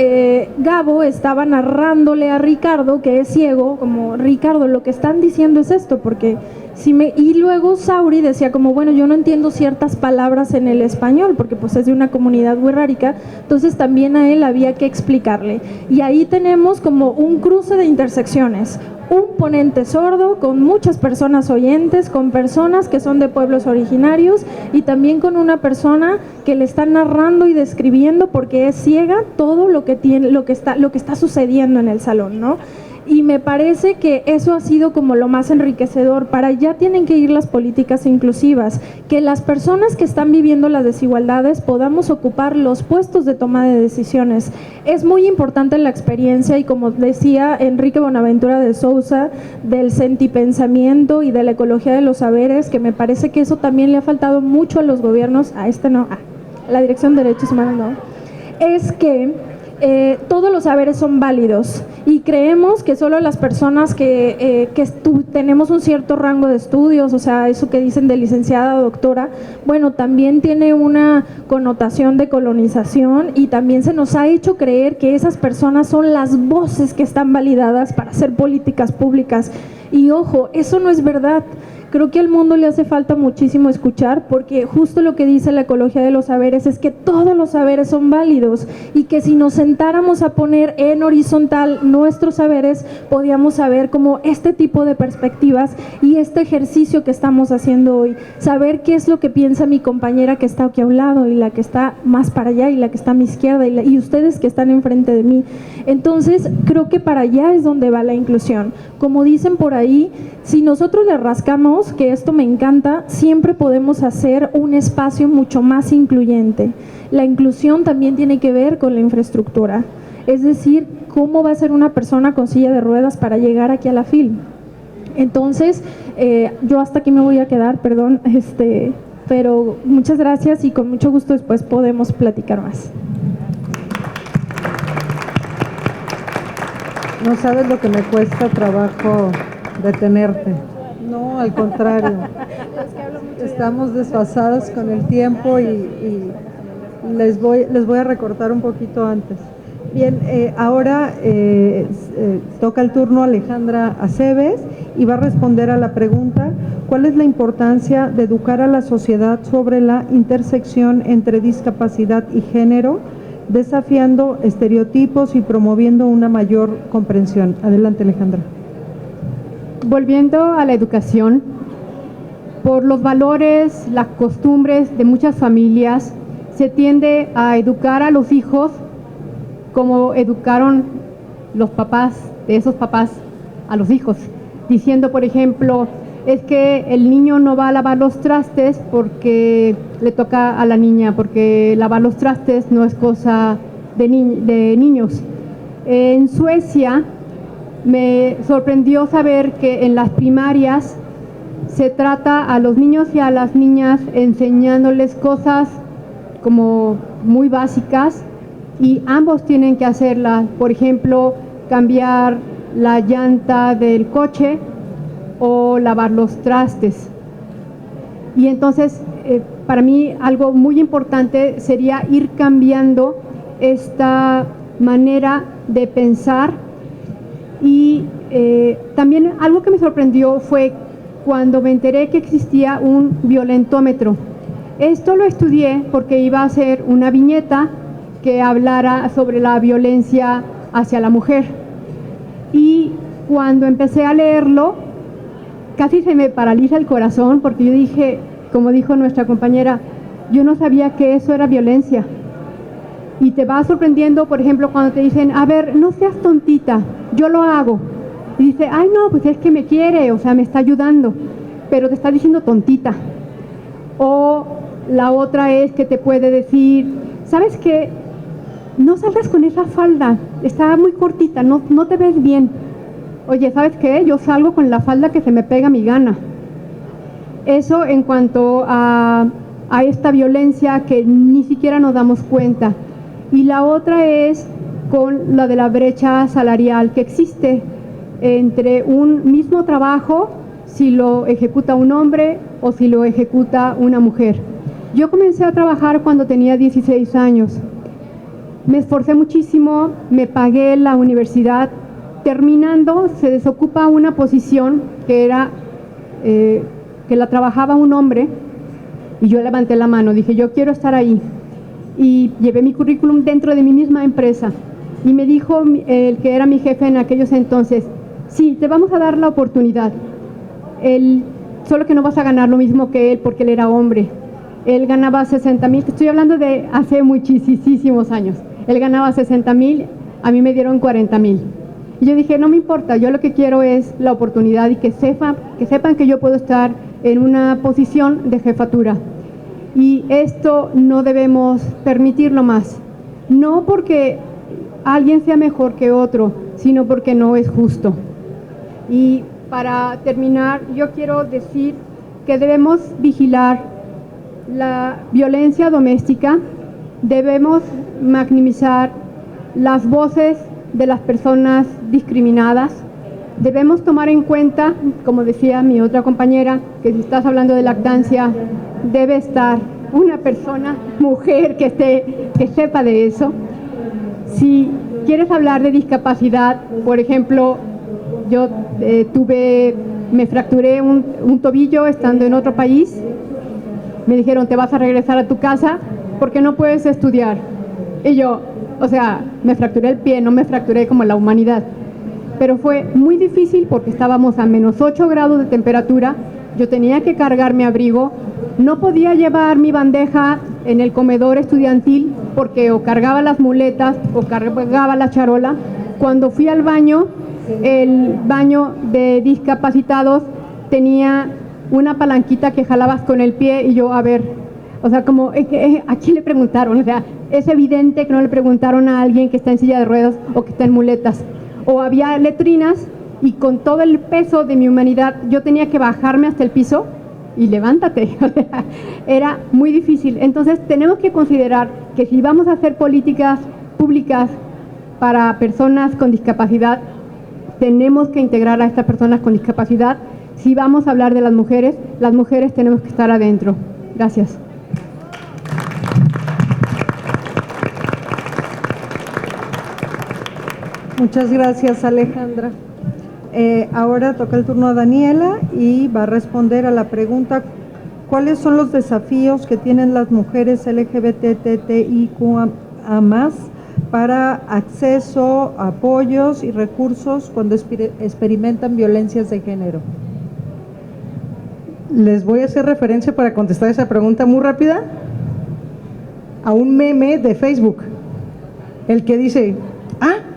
Gabo estaba narrándole a Ricardo, que es ciego, como Ricardo, lo que están diciendo es esto, porque y luego Sauri decía como, bueno, yo no entiendo ciertas palabras en el español, porque pues es de una comunidad wixárika, entonces también a él había que explicarle. Y ahí tenemos como un cruce de intersecciones, un ponente sordo con muchas personas oyentes, con personas que son de pueblos originarios y también con una persona que le está narrando y describiendo, porque es ciega, todo lo que está sucediendo en el salón, ¿no? Y me parece que eso ha sido como lo más enriquecedor. Para allá tienen que ir las políticas inclusivas, que las personas que están viviendo las desigualdades podamos ocupar los puestos de toma de decisiones. Es muy importante la experiencia y, como decía Enrique Bonaventura de Sousa, del sentipensamiento y de la ecología de los saberes, que me parece que eso también le ha faltado mucho a los gobiernos, a la Dirección de Derechos Humanos no, es que todos los saberes son válidos y creemos que solo las personas que tenemos un cierto rango de estudios, o sea, eso que dicen de licenciada o doctora, bueno, también tiene una connotación de colonización y también se nos ha hecho creer que esas personas son las voces que están validadas para hacer políticas públicas. Y ojo, eso no es verdad. Creo que al mundo le hace falta muchísimo escuchar, porque justo lo que dice la ecología de los saberes es que todos los saberes son válidos y que si nos sentáramos a poner en horizontal nuestros saberes, podíamos saber como este tipo de perspectivas y este ejercicio que estamos haciendo hoy, saber qué es lo que piensa mi compañera que está aquí a un lado y la que está más para allá y la que está a mi izquierda y ustedes que están enfrente de mí. Entonces, creo que para allá es donde va la inclusión. Como dicen por ahí, si nosotros le rascamos, que esto me encanta, siempre podemos hacer un espacio mucho más incluyente. La inclusión también tiene que ver con la infraestructura, es decir, cómo va a ser una persona con silla de ruedas para llegar aquí a la FIL. Entonces, yo hasta aquí me voy a quedar, perdón, pero muchas gracias y con mucho gusto después podemos platicar más. No sabes lo que me cuesta trabajo detenerte. No, al contrario. Estamos desfasadas con el tiempo y les voy a recortar un poquito antes. Bien, ahora toca el turno a Alejandra Aceves y va a responder a la pregunta: ¿cuál es la importancia de educar a la sociedad sobre la intersección entre discapacidad y género, desafiando estereotipos y promoviendo una mayor comprensión? Adelante, Alejandra. Volviendo a la educación, por los valores, las costumbres de muchas familias, se tiende a educar a los hijos como educaron los papás de esos papás a los hijos, diciendo, por ejemplo, es que el niño no va a lavar los trastes porque le toca a la niña, porque lavar los trastes no es cosa de niños. En Suecia me sorprendió saber que en las primarias se trata a los niños y a las niñas enseñándoles cosas como muy básicas y ambos tienen que hacerlas, por ejemplo, cambiar la llanta del coche o lavar los trastes. Y entonces, para mí algo muy importante sería ir cambiando esta manera de pensar. Y también algo que me sorprendió fue cuando me enteré que existía un violentómetro. Esto lo estudié porque iba a hacer una viñeta que hablara sobre la violencia hacia la mujer. Y cuando empecé a leerlo, casi se me paraliza el corazón porque yo dije, como dijo nuestra compañera, yo no sabía que eso era violencia. Y te va sorprendiendo, por ejemplo, cuando te dicen, a ver, no seas tontita, yo lo hago. Y dice, ay no, pues es que me quiere, o sea, me está ayudando, pero te está diciendo tontita. O la otra es que te puede decir, ¿sabes qué? No salgas con esa falda, está muy cortita, no te ves bien. Oye, ¿sabes qué? Yo salgo con la falda que se me pega a mi gana. Eso en cuanto a esta violencia que ni siquiera nos damos cuenta. Y la otra es con la de la brecha salarial que existe entre un mismo trabajo, si lo ejecuta un hombre o si lo ejecuta una mujer. Yo comencé a trabajar cuando tenía 16 años. Me esforcé muchísimo, me pagué la universidad. Terminando, se desocupa una posición que era que la trabajaba un hombre, y yo levanté la mano, dije, yo quiero estar ahí. Y llevé mi currículum dentro de mi misma empresa. Y me dijo el que era mi jefe en aquellos entonces, sí, te vamos a dar la oportunidad. Solo que no vas a ganar lo mismo que él porque él era hombre. Él ganaba 60,000, estoy hablando de hace muchísimos años. Él ganaba 60,000, a mí me dieron 40,000. Y yo dije, no me importa, yo lo que quiero es la oportunidad y que sepan que yo puedo estar en una posición de jefatura. Y esto no debemos permitirlo más. No porque alguien sea mejor que otro, sino porque no es justo. Y para terminar, yo quiero decir que debemos vigilar la violencia doméstica, debemos maximizar las voces de las personas discriminadas, debemos tomar en cuenta, como decía mi otra compañera, que si estás hablando de lactancia, debe estar una persona, mujer, que sepa de eso. Si quieres hablar de discapacidad, por ejemplo, yo me fracturé un tobillo estando en otro país, me dijeron, te vas a regresar a tu casa porque no puedes estudiar. Y yo, o sea, me fracturé el pie, no me fracturé como la humanidad. Pero fue muy difícil porque estábamos a menos 8 grados de temperatura, yo tenía que cargar mi abrigo, no podía llevar mi bandeja en el comedor estudiantil porque o cargaba las muletas o cargaba la charola. Cuando fui al baño, el baño de discapacitados tenía una palanquita que jalabas con el pie y yo, a ver, o sea, como, ¿a quién le preguntaron? O sea, es evidente que no le preguntaron a alguien que está en silla de ruedas o que está en muletas. O había letrinas y con todo el peso de mi humanidad yo tenía que bajarme hasta el piso y levántate. Era muy difícil. Entonces tenemos que considerar que si vamos a hacer políticas públicas para personas con discapacidad, tenemos que integrar a estas personas con discapacidad. Si vamos a hablar de las mujeres tenemos que estar adentro. Gracias. Muchas gracias, Alejandra. Ahora toca el turno a Daniela y va a responder a la pregunta: ¿cuáles son los desafíos que tienen las mujeres LGBTTIQA+ para acceso, apoyos y recursos cuando experimentan violencias de género? Les voy a hacer referencia para contestar esa pregunta muy rápida a un meme de Facebook, el que dice,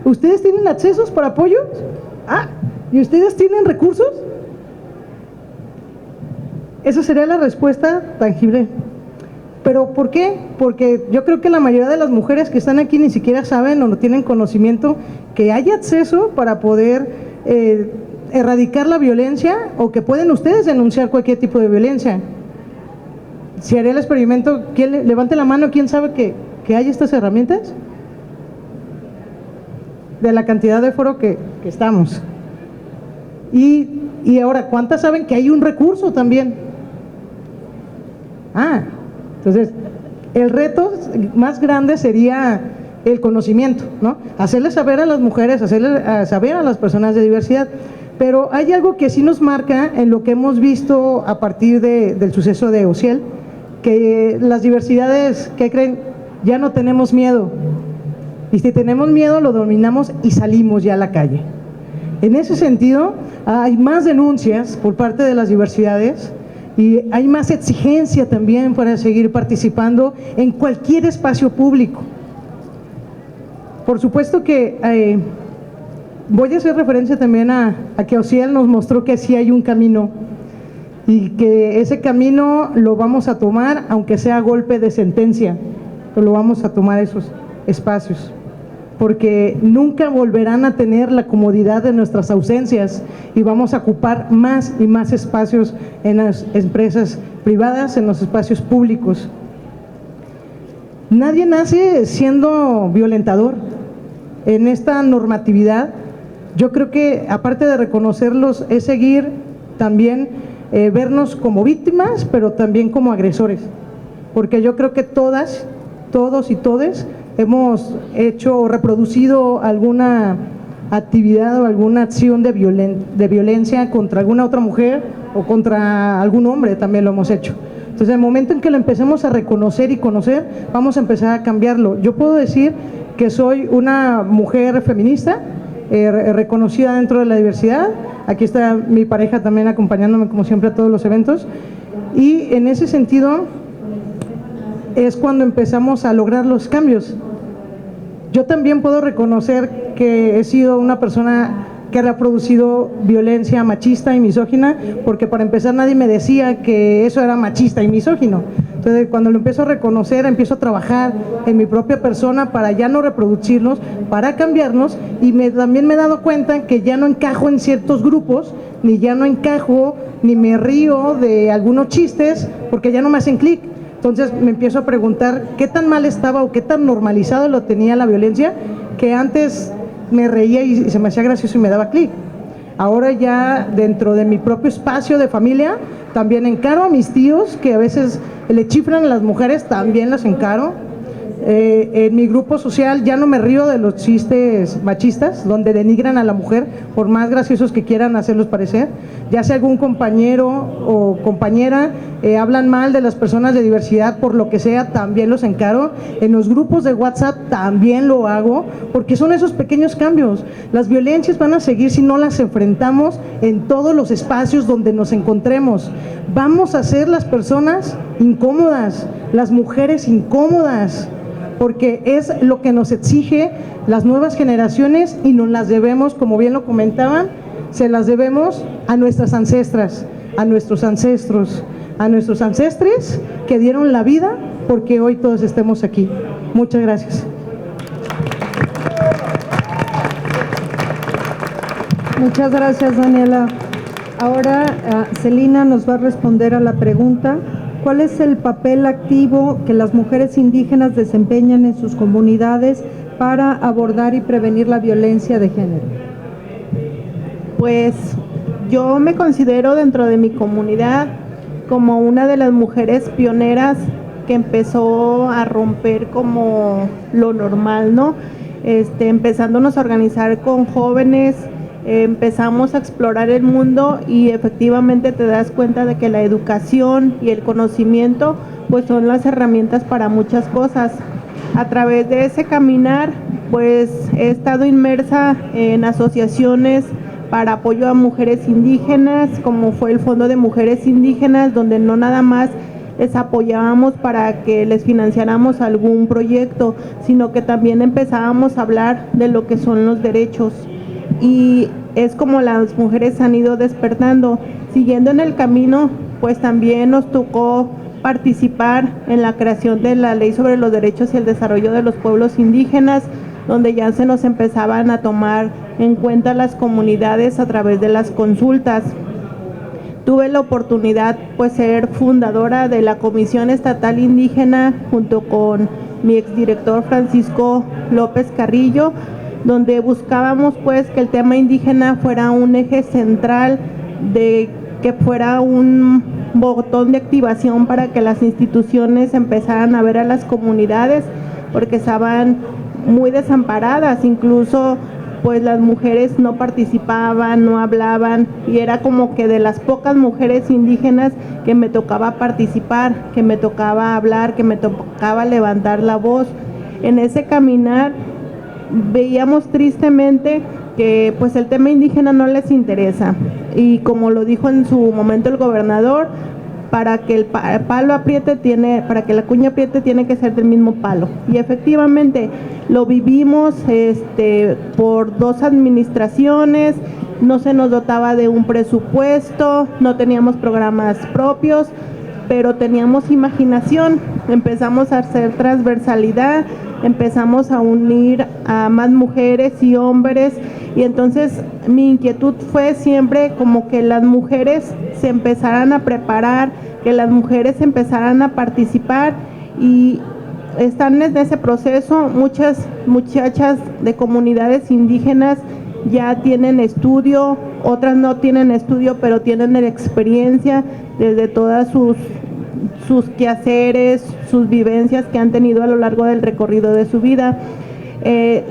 ¿ustedes tienen accesos para apoyos? ¿Y ustedes tienen recursos? Esa sería la respuesta tangible. ¿Pero por qué? Porque yo creo que la mayoría de las mujeres que están aquí ni siquiera saben o no tienen conocimiento que hay acceso para poder erradicar la violencia, o que pueden ustedes denunciar cualquier tipo de violencia. Si haré el experimento, levante la mano, ¿quién sabe que hay estas herramientas? De la cantidad de foro que estamos. Y ahora, ¿cuántas saben que hay un recurso también? Entonces, el reto más grande sería el conocimiento, ¿no? Hacerles saber a las mujeres, hacerles saber a las personas de diversidad. Pero hay algo que sí nos marca en lo que hemos visto a partir del suceso de Ociel, que las diversidades, ¿qué creen? Ya no tenemos miedo. Y si tenemos miedo, lo dominamos y salimos ya a la calle. En ese sentido, hay más denuncias por parte de las diversidades y hay más exigencia también para seguir participando en cualquier espacio público. Por supuesto que voy a hacer referencia también a que Ociel nos mostró que sí hay un camino y que ese camino lo vamos a tomar, aunque sea a golpe de sentencia, pero lo vamos a tomar esos espacios, porque nunca volverán a tener la comodidad de nuestras ausencias y vamos a ocupar más y más espacios en las empresas privadas, en los espacios públicos. Nadie nace siendo violentador. En esta normatividad, yo creo que aparte de reconocerlos, es seguir también vernos como víctimas, pero también como agresores. porque yo creo que todas, todos y todes hemos hecho o reproducido alguna actividad o alguna acción de violencia contra alguna otra mujer o contra algún hombre, también lo hemos hecho. Entonces, en el momento en que lo empecemos a reconocer y conocer, vamos a empezar a cambiarlo. Yo puedo decir que soy una mujer feminista, reconocida dentro de la diversidad. Aquí está mi pareja también acompañándome como siempre a todos los eventos, y en ese sentido es cuando empezamos a lograr los cambios. Yo también puedo reconocer que he sido una persona que ha reproducido violencia machista y misógina, porque para empezar nadie me decía que eso era machista y misógino. Entonces, cuando lo empiezo a reconocer, empiezo a trabajar en mi propia persona para ya no reproducirlos, para cambiarnos, y también me he dado cuenta que ya no encajo en ciertos grupos, ni ya no encajo, ni me río de algunos chistes, porque ya no me hacen clic. Entonces me empiezo a preguntar qué tan mal estaba o qué tan normalizado lo tenía la violencia, que antes me reía y se me hacía gracioso y me daba clic. Ahora ya dentro de mi propio espacio de familia también encaro a mis tíos, que a veces le chiflan a las mujeres, también las encaro. En mi grupo social ya no me río de los chistes machistas, donde denigran a la mujer, por más graciosos que quieran hacerlos parecer. Ya sea algún compañero o compañera hablan mal de las personas de diversidad, por lo que sea, también los encaro. En los grupos de WhatsApp también lo hago, porque son esos pequeños cambios. Las violencias van a seguir si no las enfrentamos en todos los espacios donde nos encontremos. Vamos a ser las personas incómodas, las mujeres incómodas, porque es lo que nos exige las nuevas generaciones, y nos las debemos, como bien lo comentaban, se las debemos a nuestras ancestras, a nuestros ancestros, a nuestros ancestres que dieron la vida porque hoy todos estemos aquí. Muchas gracias. Muchas gracias, Daniela. Ahora Celina nos va a responder a la pregunta: ¿cuál es el papel activo que las mujeres indígenas desempeñan en sus comunidades para abordar y prevenir la violencia de género? Pues yo me considero dentro de mi comunidad como una de las mujeres pioneras que empezó a romper como lo normal, ¿no? Empezándonos a organizar con jóvenes, empezamos a explorar el mundo, y efectivamente te das cuenta de que la educación y el conocimiento pues son las herramientas para muchas cosas. A través de ese caminar pues he estado inmersa en asociaciones para apoyo a mujeres indígenas, como fue el Fondo de Mujeres Indígenas, donde no nada más les apoyábamos para que les financiáramos algún proyecto, sino que también empezábamos a hablar de lo que son los derechos. Y es como las mujeres han ido despertando. Siguiendo en el camino, pues también nos tocó participar en la creación de la Ley sobre los Derechos y el Desarrollo de los Pueblos Indígenas, donde ya se nos empezaban a tomar en cuenta las comunidades a través de las consultas. Tuve la oportunidad pues ser fundadora de la Comisión Estatal Indígena junto con mi exdirector Francisco López Carrillo, donde buscábamos pues que el tema indígena fuera un eje central, de que fuera un botón de activación para que las instituciones empezaran a ver a las comunidades, porque estaban muy desamparadas, incluso pues las mujeres no participaban, no hablaban, y era como que de las pocas mujeres indígenas que me tocaba participar, que me tocaba hablar, que me tocaba levantar la voz. En ese caminar veíamos tristemente que pues el tema indígena no les interesa, y como lo dijo en su momento el gobernador, para que el palo apriete para que la cuña apriete tiene que ser del mismo palo, y efectivamente lo vivimos por 2 administraciones, no se nos dotaba de un presupuesto, no teníamos programas propios, pero teníamos imaginación, empezamos a hacer transversalidad, empezamos a unir a más mujeres y hombres, y entonces mi inquietud fue siempre como que las mujeres se empezaran a preparar, que las mujeres empezaran a participar, y están en ese proceso. Muchas muchachas de comunidades indígenas ya tienen estudio, otras no tienen estudio, pero tienen la experiencia desde todas sus sus quehaceres, sus vivencias que han tenido a lo largo del recorrido de su vida.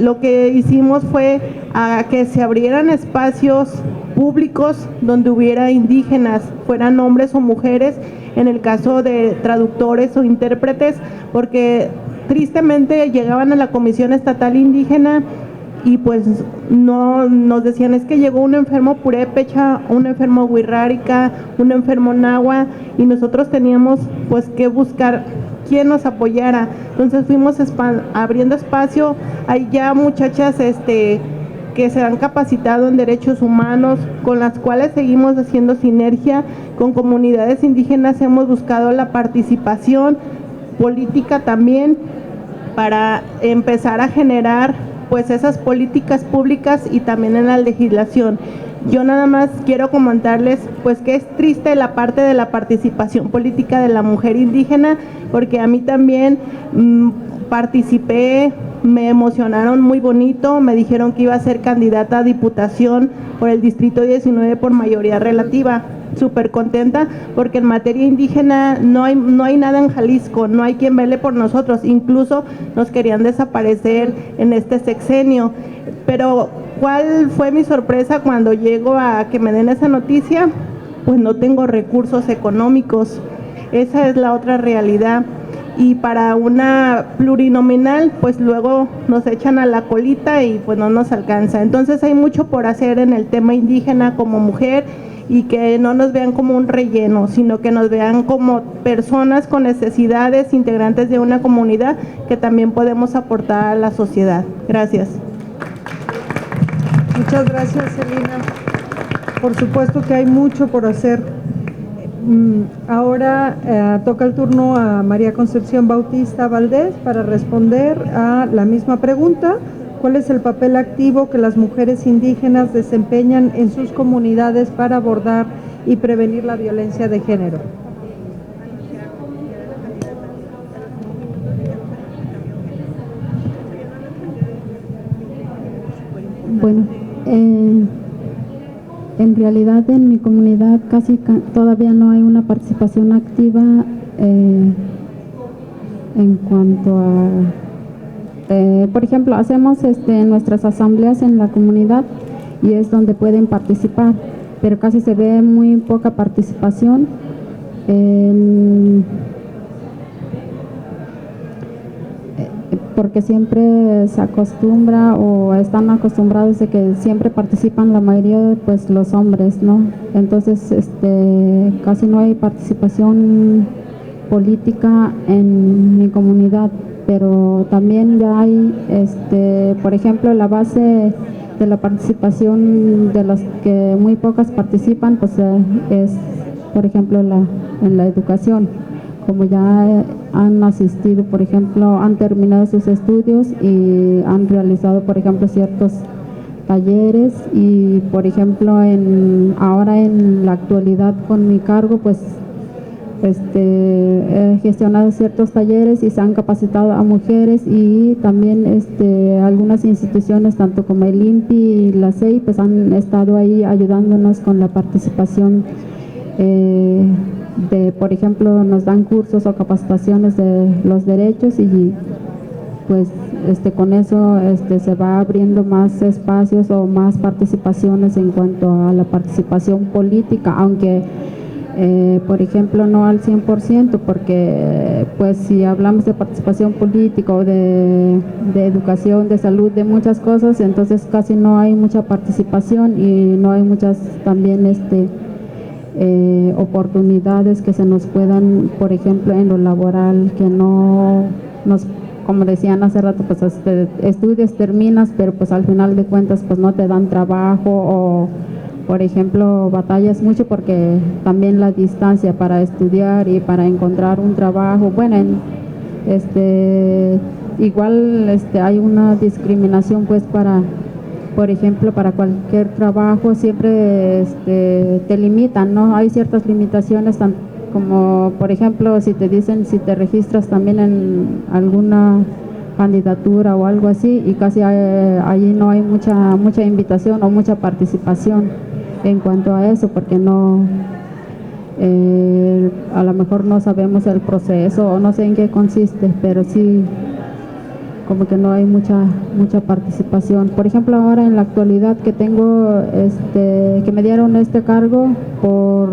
Lo que hicimos fue a que se abrieran espacios públicos donde hubiera indígenas, fueran hombres o mujeres, en el caso de traductores o intérpretes, porque tristemente llegaban a la Comisión Estatal Indígena y pues no nos decían, es que llegó un enfermo purépecha, un enfermo wixárika, un enfermo náhuatl, y nosotros teníamos pues que buscar quién nos apoyara. Entonces fuimos abriendo espacio. Hay ya muchachas que se han capacitado en derechos humanos, con las cuales seguimos haciendo sinergia. Con comunidades indígenas hemos buscado la participación política también para empezar a generar pues esas políticas públicas y también en la legislación. Yo nada más quiero comentarles pues que es triste la parte de la participación política de la mujer indígena, porque a mí también participé, me emocionaron muy bonito, me dijeron que iba a ser candidata a diputación por el distrito 19 por mayoría relativa. Súper contenta porque en materia indígena no hay nada en Jalisco, no hay quien vele por nosotros, incluso nos querían desaparecer en este sexenio. Pero ¿cuál fue mi sorpresa cuando llego a que me den esa noticia? Pues no tengo recursos económicos, esa es la otra realidad. Y para una plurinominal pues luego nos echan a la colita y pues no nos alcanza. Entonces hay mucho por hacer en el tema indígena como mujer, y que no nos vean como un relleno, sino que nos vean como personas con necesidades, integrantes de una comunidad que también podemos aportar a la sociedad. Gracias. Muchas gracias, Celina. Por supuesto que hay mucho por hacer. Ahora toca el turno a María Concepción Bautista Valdés para responder a la misma pregunta. ¿Cuál es el papel activo que las mujeres indígenas desempeñan en sus comunidades para abordar y prevenir la violencia de género? Bueno, en realidad en mi comunidad casi todavía no hay una participación activa en cuanto a... por ejemplo, hacemos nuestras asambleas en la comunidad y es donde pueden participar, pero casi se ve muy poca participación. Porque siempre se acostumbra o están acostumbrados de que siempre participan la mayoría pues los hombres, ¿no? Entonces casi no hay participación política en mi comunidad. Pero también ya hay, por ejemplo, la base de la participación de las que muy pocas participan, pues es, por ejemplo, en la educación. Como ya han asistido, por ejemplo, han terminado sus estudios y han realizado, por ejemplo, ciertos talleres y, por ejemplo, ahora en la actualidad con mi cargo, pues he gestionado ciertos talleres y se han capacitado a mujeres y también algunas instituciones, tanto como el INPI y la CEI, pues han estado ahí ayudándonos con la participación por ejemplo, nos dan cursos o capacitaciones de los derechos y pues con eso se va abriendo más espacios o más participaciones en cuanto a la participación política, aunque por ejemplo no al 100%, porque pues si hablamos de participación política o de educación, de salud, de muchas cosas, entonces casi no hay mucha participación y no hay muchas también oportunidades que se nos puedan, por ejemplo en lo laboral, que no nos, como decían hace rato, pues estudias, terminas, pero pues al final de cuentas pues no te dan trabajo o por ejemplo batallas mucho porque también la distancia para estudiar y para encontrar un trabajo, bueno, igual hay una discriminación pues para, por ejemplo, para cualquier trabajo siempre te limitan, ¿no? Hay ciertas limitaciones, como por ejemplo si te dicen si te registras también en alguna candidatura o algo así, y casi allí no hay mucha invitación o mucha participación en cuanto a eso, porque no A lo mejor no sabemos el proceso o no sé en qué consiste, pero sí como que no hay mucha participación. Por ejemplo, ahora en la actualidad que tengo, que me dieron este cargo por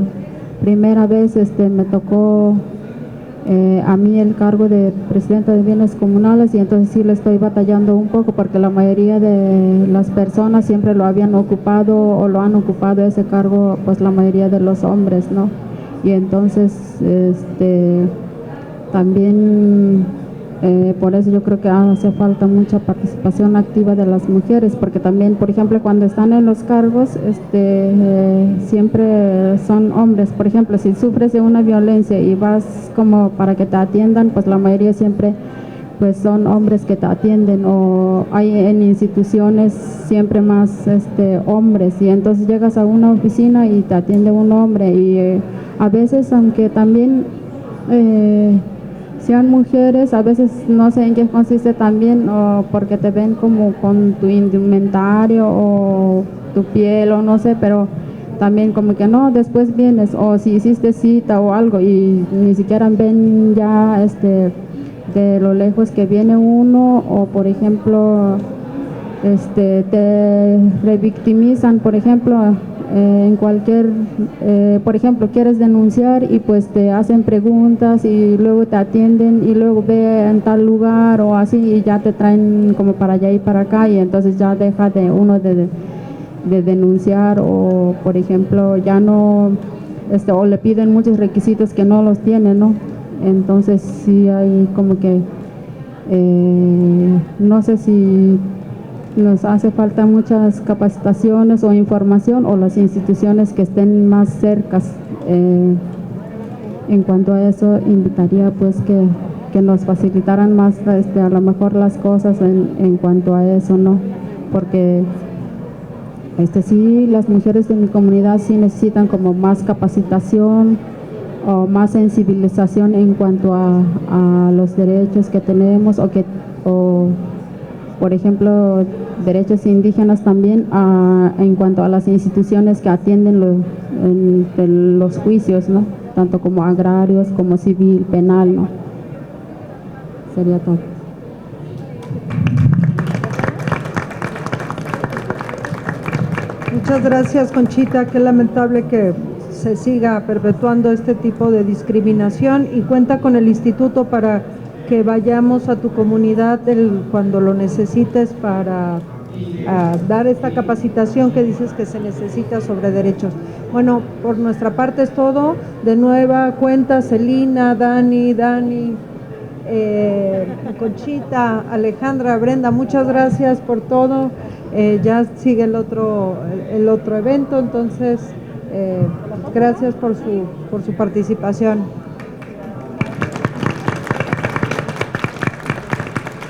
primera vez, me tocó a mí el cargo de presidenta de bienes comunales, y entonces sí le estoy batallando un poco porque la mayoría de las personas siempre lo habían ocupado o lo han ocupado ese cargo, pues la mayoría de los hombres, ¿no? Y entonces también por eso yo creo que hace falta mucha participación activa de las mujeres, porque también, por ejemplo, cuando están en los cargos, siempre son hombres. Por ejemplo, si sufres de una violencia y vas como para que te atiendan, pues la mayoría siempre pues son hombres que te atienden, o hay en instituciones siempre más hombres, y entonces llegas a una oficina y te atiende un hombre, y a veces, aunque también sean mujeres, a veces no sé en qué consiste también, o porque te ven como con tu indumentario o tu piel o no sé, pero también como que no, después vienes, o si hiciste cita o algo, y ni siquiera ven ya de lo lejos que viene uno, o por ejemplo te revictimizan, por ejemplo, en cualquier, por ejemplo, quieres denunciar y pues te hacen preguntas y luego te atienden y luego ve en tal lugar o así, y ya te traen como para allá y para acá, y entonces ya deja de uno de denunciar, o por ejemplo ya no, o le piden muchos requisitos que no los tiene, ¿no? Entonces sí hay como que no sé si nos hace falta muchas capacitaciones o información, o las instituciones que estén más cercas. En cuanto a eso, invitaría pues que nos facilitaran más a lo mejor las cosas en cuanto a eso, ¿no? Porque sí, las mujeres de mi comunidad sí necesitan como más capacitación o más sensibilización en cuanto a los derechos que tenemos, o por ejemplo, derechos indígenas también, en cuanto a las instituciones que atienden los juicios, ¿no? Tanto como agrarios, como civil, penal, ¿no? Sería todo. Muchas gracias, Conchita. Qué lamentable que se siga perpetuando este tipo de discriminación, y cuenta con el instituto para que vayamos a tu comunidad cuando lo necesites para dar esta capacitación que dices que se necesita sobre derechos. Bueno, por nuestra parte es todo. De nueva cuenta, Celina, Dani, Conchita, Alejandra, Brenda, muchas gracias por todo. Ya sigue el otro evento, entonces gracias por su participación.